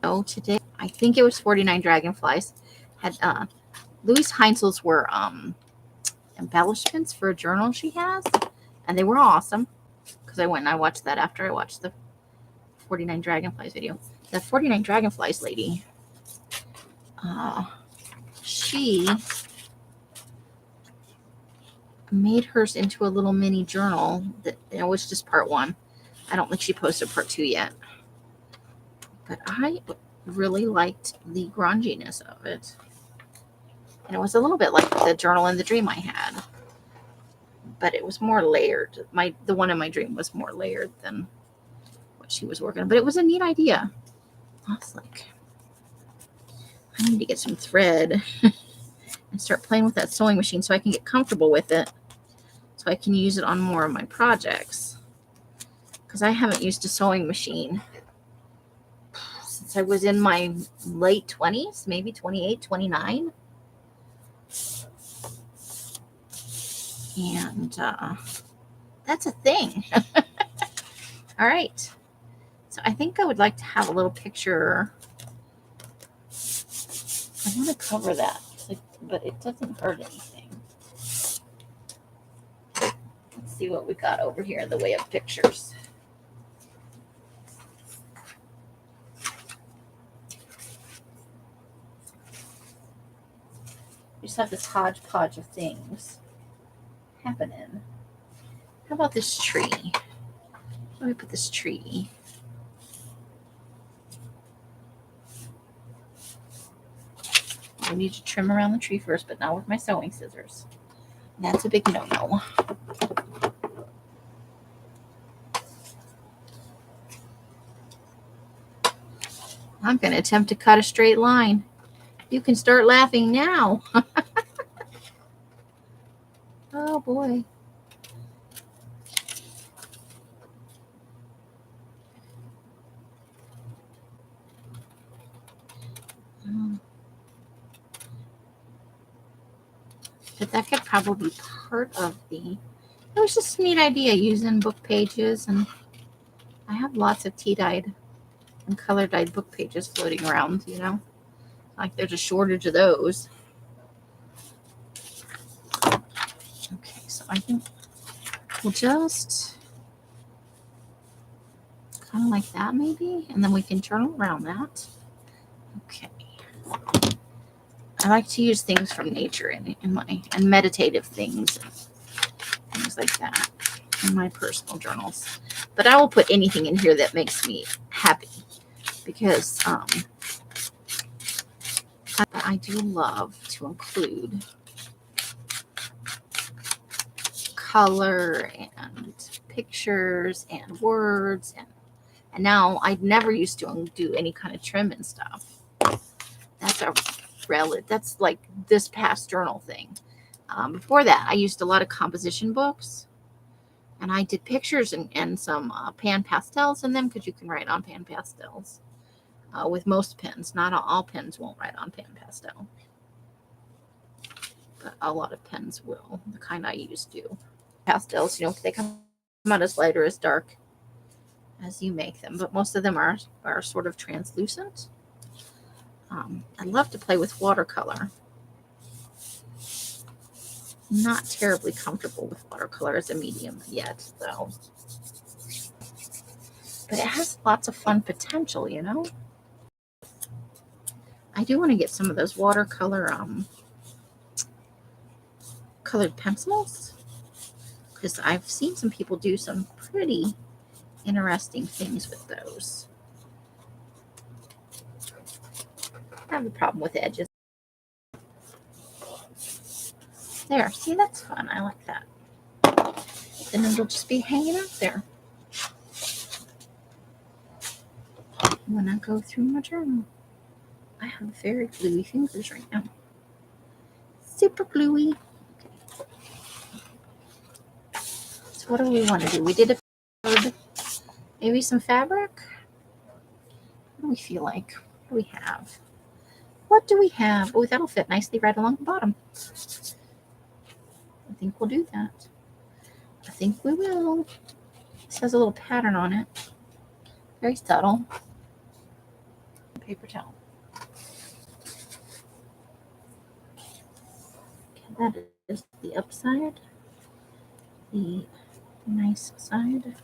Oh, today I think it was 49 Dragonflies. Had Louise Heinzel's were embellishments for a journal she has, and they were awesome because I went and I watched that after I watched the 49 Dragonflies video. The 49 Dragonflies lady, she made hers into a little mini journal that it was just part 1. I don't think she posted part 2 yet, but I really liked the grunginess of it, and it was a little bit like the journal in the dream I had, but it was more layered. The one in my dream was more layered than what she was working on, but it was a neat idea. I was like, I need to get some thread and start playing with that sewing machine so I can get comfortable with it, so I can use it on more of my projects, because I haven't used a sewing machine since I was in my late 20s, maybe 28, 29. And that's a thing. All right. So I think I would like to have a little picture. I want to cover that, but it doesn't hurt anything. Let's see what we got over here in the way of pictures. We just have this hodgepodge of things happening. How about this tree? Let me put this tree. I need to trim around the tree first, but not with my sewing scissors. That's a big no-no. I'm going to attempt to cut a straight line. You can start laughing now. Oh, boy. But that could probably be part of the... It was just a neat idea using book pages, and I have lots of tea-dyed and color-dyed book pages floating around, you know? Like there's a shortage of those. Okay, so I think we'll just kind of like that maybe, and then we can journal around that. Okay. I like to use things from nature and meditative things like that in my personal journals. But I will put anything in here that makes me happy, because I do love to include color and pictures and words, and now I never used to do any kind of trim and stuff. That's like this past journal thing. Before that, I used a lot of composition books, and I did pictures and some pan pastels in them, because you can write on pan pastels with most pens. Not all pens won't write on pan pastel, but a lot of pens will. The kind I use do. Pastels, they come out as light or as dark as you make them, but most of them are sort of translucent. I love to play with watercolor. Not terribly comfortable with watercolor as a medium yet, though. But it has lots of fun potential, I do want to get some of those watercolor colored pencils, because I've seen some people do some pretty interesting things with those. I have a problem with edges. There, see, that's fun. I like that. Then it'll just be hanging out there when I go through my journal. I have very gluey fingers right now. Super gluey. Okay. So what do we want to do? We did maybe some fabric. What do we feel like? What do we have? What do we have? Oh, that'll fit nicely right along the bottom. I think we'll do that. I think we will. This has a little pattern on it. Very subtle. Paper towel. Okay, that is the upside. The nice side.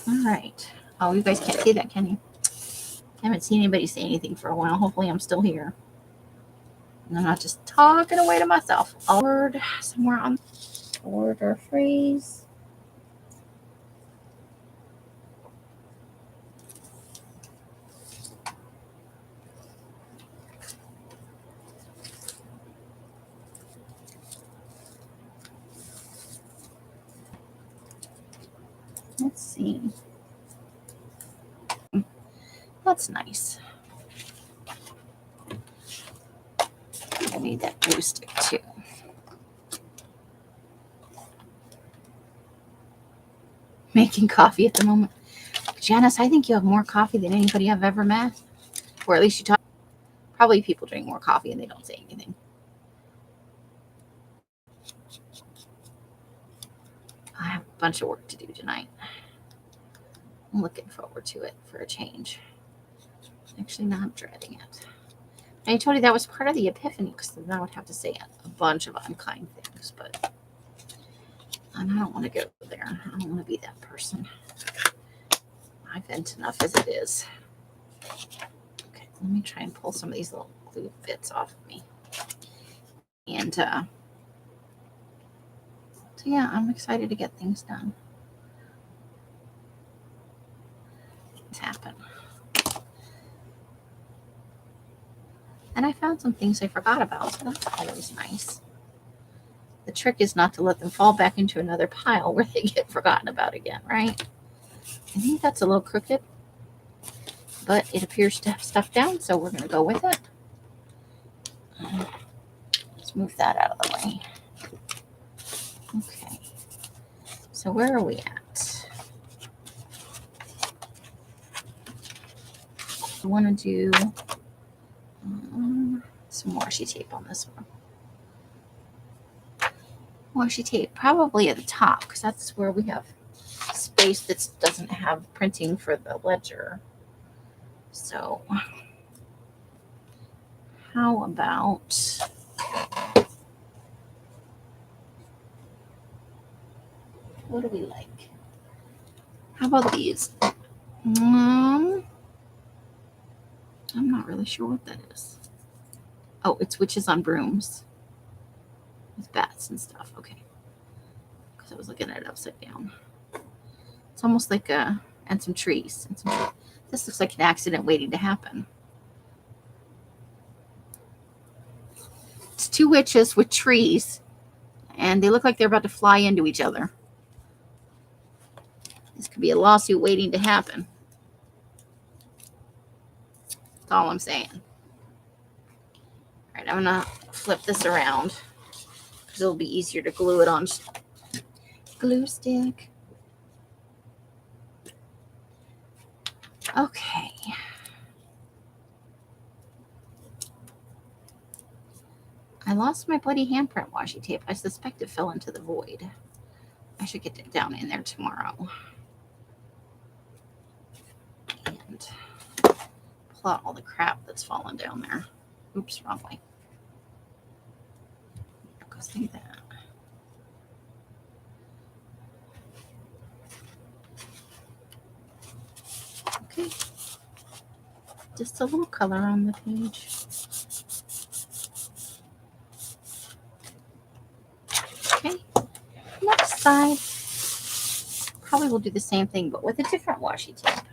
All right. Oh, you guys can't see that, can you? I haven't seen anybody say anything for a while. Hopefully I'm still here. And I'm not just talking away to myself. A word somewhere on a word or a phrase. Let's see. That's nice. I need that glue stick too. Making coffee at the moment. Janice, I think you have more coffee than anybody I've ever met. Or at least you talk. Probably people drink more coffee and they don't say anything. I have a bunch of work to do tonight. I'm looking forward to it for a change. Actually, not dreading it. I told you that was part of the epiphany, because then I would have to say a bunch of unkind things, but and I don't want to go there. I don't want to be that person. I vent enough as it is. Okay, let me try and pull some of these little glue bits off of me. And so yeah, I'm excited to get things done. It's happened. And I found some things I forgot about, so that's always nice. The trick is not to let them fall back into another pile where they get forgotten about again, right? I think that's a little crooked, but it appears to have stuff down, so we're going to go with it. Let's move that out of the way. Okay. So where are we at? I want to do some washi tape on this one. Washi tape, probably at the top, because that's where we have space that doesn't have printing for the ledger. So how about what do we like? How about these? I'm not really sure what that is. Oh, it's witches on brooms with bats and stuff. Okay, because I was looking at it upside down. It's almost like and some trees. This looks like an accident waiting to happen. It's two witches with trees, and they look like they're about to fly into each other. This could be a lawsuit waiting to happen. That's all I'm saying. All right, I'm gonna flip this around because it'll be easier to glue it on glue stick. Okay. I lost my bloody handprint washi tape. I suspect it fell into the void. I should get it down in there tomorrow. And pull out all the crap that's fallen down there. Oops, wrong way. Go see that. Okay. Just a little color on the page. Okay. Next side. Probably will do the same thing, but with a different washi tape.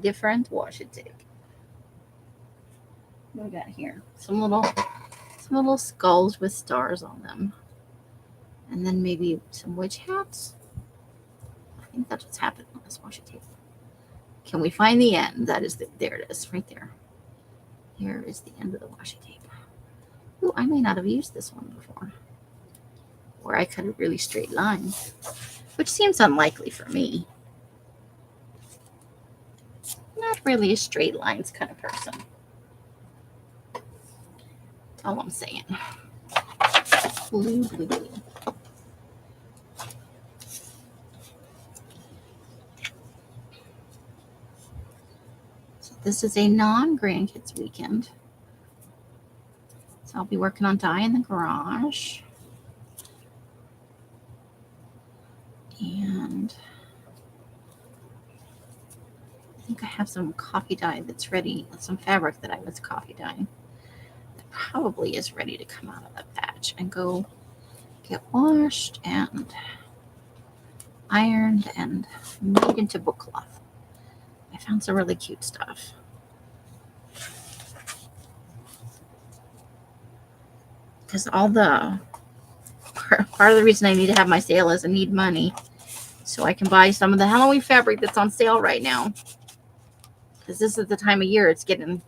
Different washi tape. What do we got here? Some little skulls with stars on them. And then maybe some witch hats. I think that's what's happening on this washi tape. Can we find the end? That is there it is, right there. Here is the end of the washi tape. Ooh, I may not have used this one before. Where I cut a really straight line, which seems unlikely for me. Not really a straight lines kind of person. That's all I'm saying. Blue, blue, blue. So this is a non-grandkids weekend. So I'll be working on dye in the garage. And I think I have some coffee dye that's ready, some fabric that I was coffee dyeing. That probably is ready to come out of the batch and go get washed and ironed and made into book cloth. I found some really cute stuff. Because all the part of the reason I need to have my sale is I need money so I can buy some of the Halloween fabric that's on sale right now. Because this is the time of year it's getting,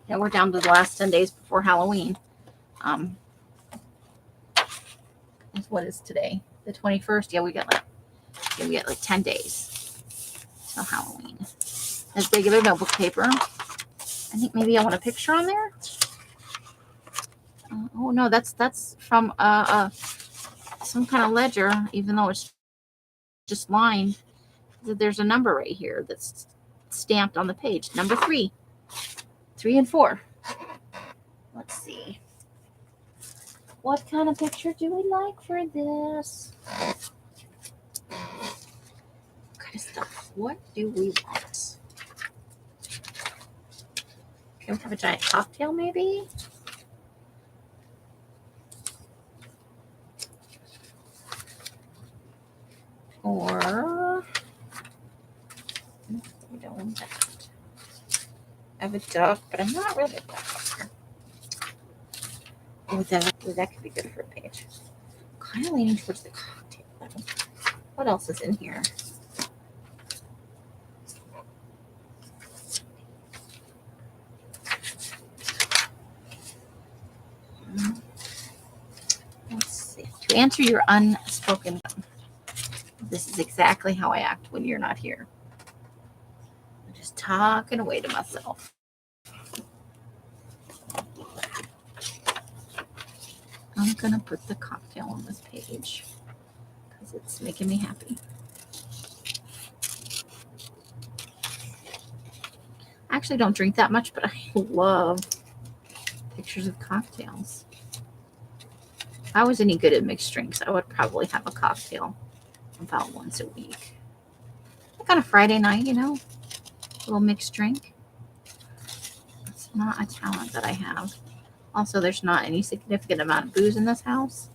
we're down to the last 10 days before Halloween. What is today? The 21st? Yeah, we got like 10 days till Halloween. There's regular notebook paper. I think maybe I want a picture on there. Oh no, that's from some kind of ledger, even though it's just lined. There's a number right here that's stamped on the page. Number 3 and 4. Let's see. What kind of picture do we like for this? What kind of stuff? What do we want? Can we have a giant cocktail maybe? Or we don't want that. I have a duck, but I'm not really a duck. Oh, that could be good for a page. Kind of leaning towards the cocktail level. What else is in here? Let's see. To answer your unspoken, this is exactly how I act when you're not here. I'm just talking away to myself. I'm going to put the cocktail on this page because it's making me happy. I actually don't drink that much, but I love pictures of cocktails. If I was any good at mixed drinks, I would probably have a cocktail about once a week. Like on a Friday night, a little mixed drink. It's not a talent that I have. Also, there's not any significant amount of booze in this house.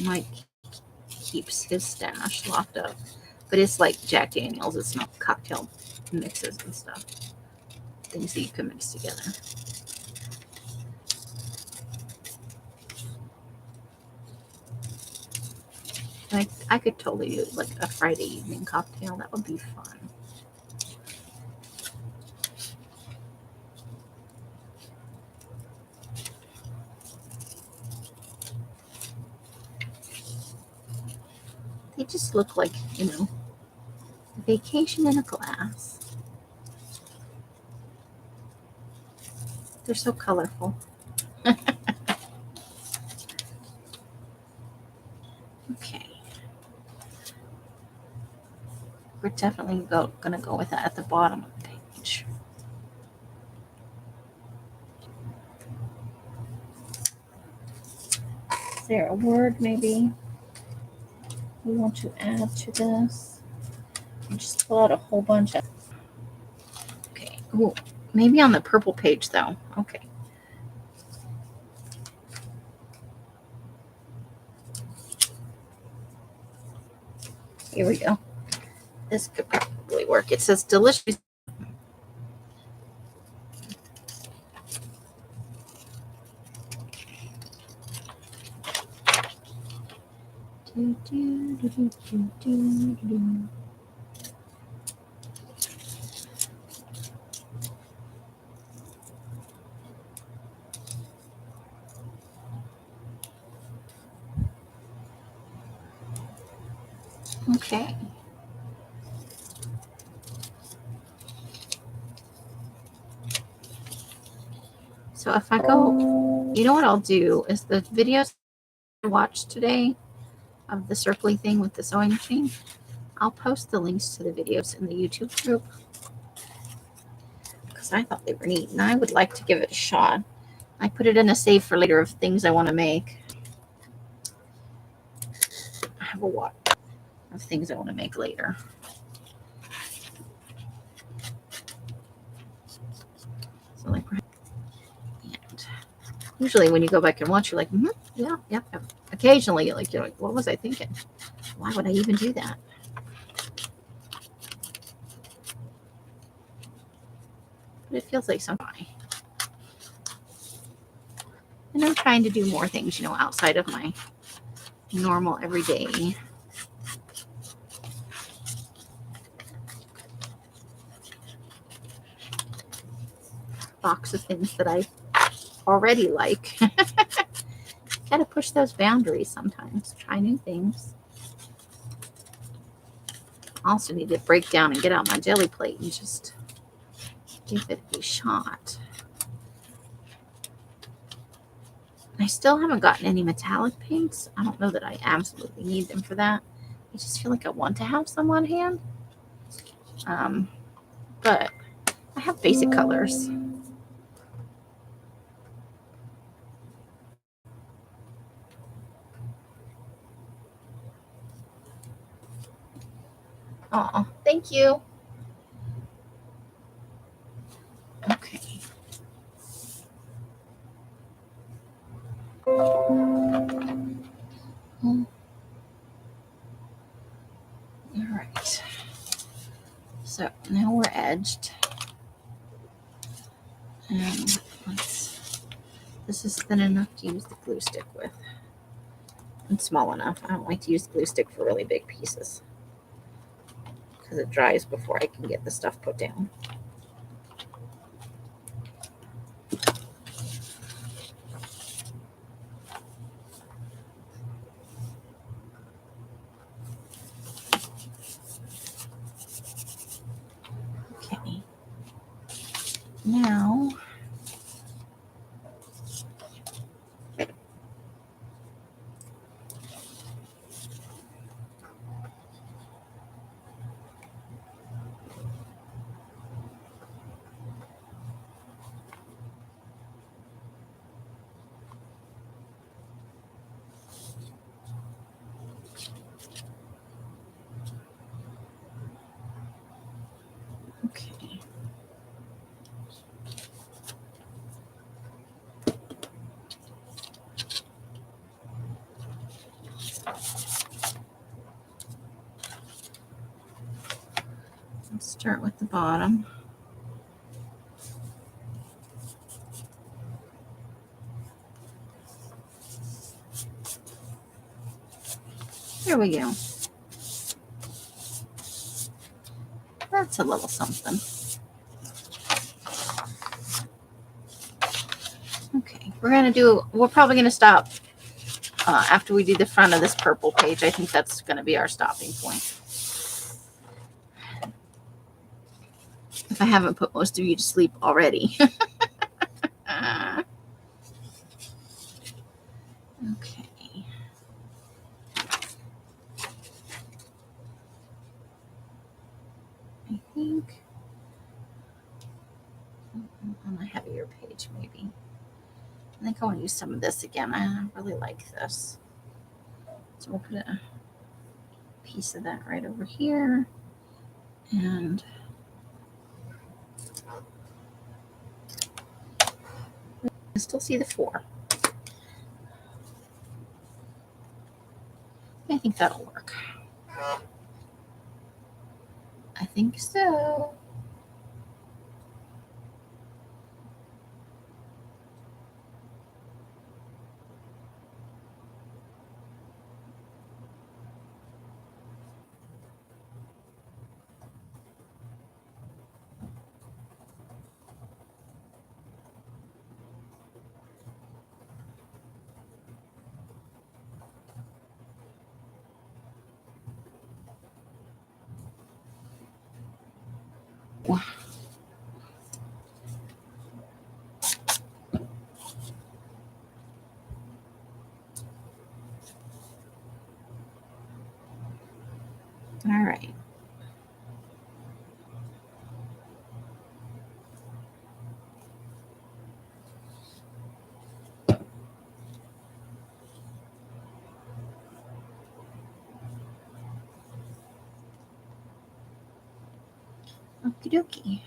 Mike keeps his stash locked up, but it's like Jack Daniels. It's not cocktail mixes and stuff. Things that you can mix together. Like I could totally do like a Friday evening cocktail. That would be fun. They just look like, a vacation in a glass. They're so colorful. Okay. We're definitely going to go with that at the bottom of the page. Is there a word maybe we want to add to this? And just pull out a whole bunch of. Okay. Ooh, maybe on the purple page though. Okay. Here we go. This could probably work. It says delicious. Okay. So if I go You know what I'll do is the videos I watched today of the circly thing with the sewing machine, I'll post the links to the videos in the YouTube group because I thought they were neat and I would like to give it a shot. I put it in a save for later of things I want to make. I have a lot of things I want to make later. So like, and usually when you go back and watch, you're like, yeah. Occasionally, like you're like, what was I thinking? Why would I even do that? But it feels like something. And I'm trying to do more things, outside of my normal everyday. Box of things that I already like. Gotta push those boundaries sometimes. Try new things. Also need to break down and get out my jelly plate and just give it a shot. I still haven't gotten any metallic paints. I don't know that I absolutely need them for that. I just feel like I want to have some on hand. But I have basic colors. Oh, thank you. Okay. All right. So now we're edged. And this is thin enough to use the glue stick with. And small enough. I don't like to use glue stick for really big pieces because it dries before I can get the stuff put down. Okay. Now okay. Let's start with the bottom. There we go. That's a little something. Okay, we're probably going to stop after we do the front of this purple page. I think that's going to be our stopping point. If I haven't put most of you to sleep already. Okay. I think on a heavier page, maybe. I think I want to use some of this again. I really like this. So we'll put a piece of that right over here. And I still see the 4. I think that'll work. I think so. All right. Okie dokie.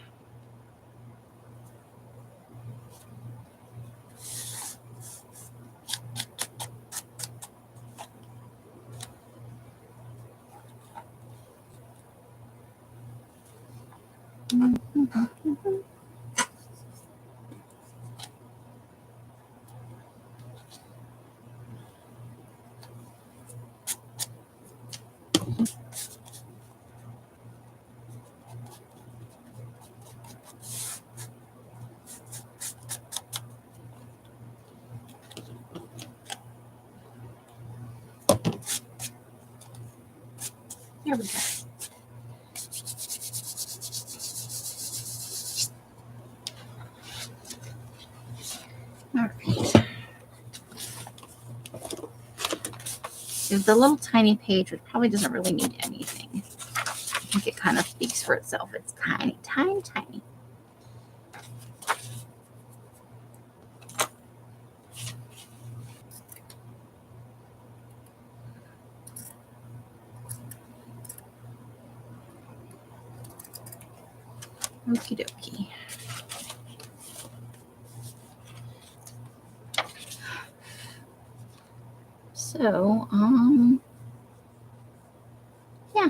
There we go. All right. The little tiny page, which probably doesn't really need anything. I think it kind of speaks for itself. It's tiny, tiny, tiny. Okie dokie. So, yeah.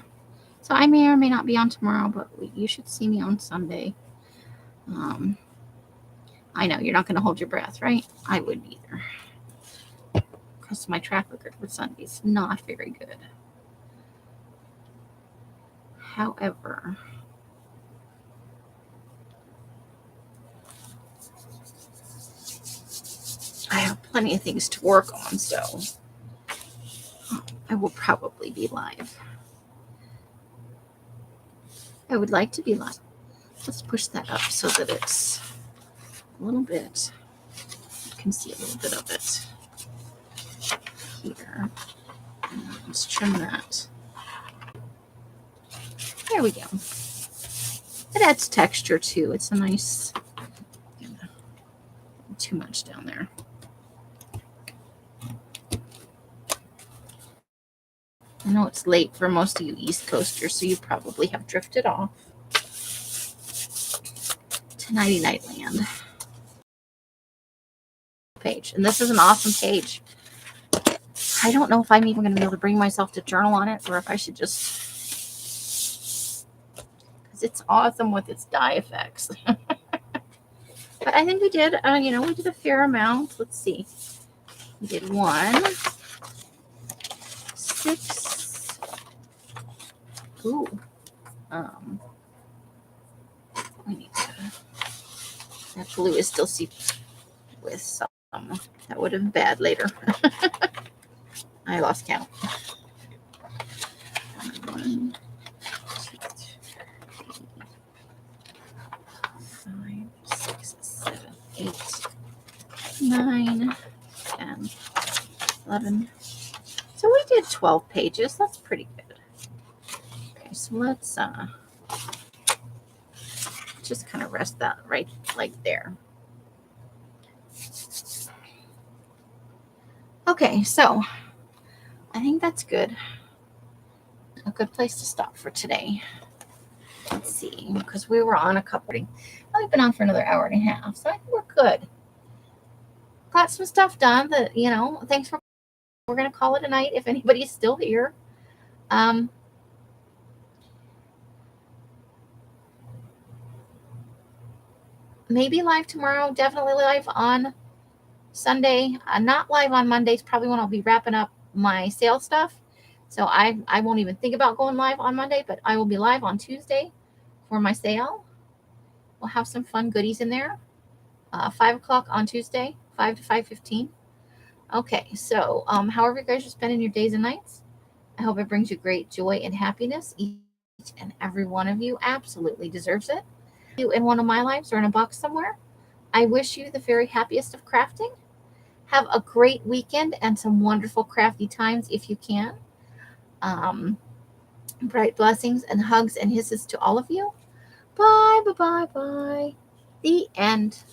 So I may or may not be on tomorrow, but you should see me on Sunday. I know you're not going to hold your breath, right? I wouldn't either, because my track record for Sunday is not very good. However, I have plenty of things to work on, so I will probably be live. I would like to be live. Let's push that up so that it's a little bit, you can see a little bit of it here. And let's trim that. There we go. It adds texture too. It's a nice, too much down there. I know it's late for most of you East Coasters, so you probably have drifted off to Nighty Night Land page. And this is an awesome page. I don't know if I'm even going to be able to bring myself to journal on it, or if I should just, because it's awesome with its dye effects. But I think we did, we did a fair amount. Let's see. We did 1, 6. Ooh. We need to, that blue is still see with some. That would have been bad later. I lost count. 1, 2, 3, 5, 6, 7, 8, 9, 10, 11. So we did 12 pages. That's pretty good. Okay, so let's just kind of rest that right like there. Okay, so I think that's good. A good place to stop for today. Let's see, because we were on a couple. Well, we've been on for another hour and a half, so I think we're good. Got some stuff done that, thanks for, we're going to call it a night if anybody's still here. Maybe live tomorrow, definitely live on Sunday. Not live on Mondays, probably when I'll be wrapping up my sale stuff. So I won't even think about going live on Monday, but I will be live on Tuesday for my sale. We'll have some fun goodies in there. 5 o'clock on Tuesday, 5 to 5:15. Okay, so however you guys are spending your days and nights, I hope it brings you great joy and happiness. Each and every one of you absolutely deserves it. You in one of my lives or in a box somewhere. I wish you the very happiest of crafting. Have a great weekend and some wonderful crafty times if you can. Bright blessings and hugs and hisses to all of you. Bye, bye, bye, bye. The end.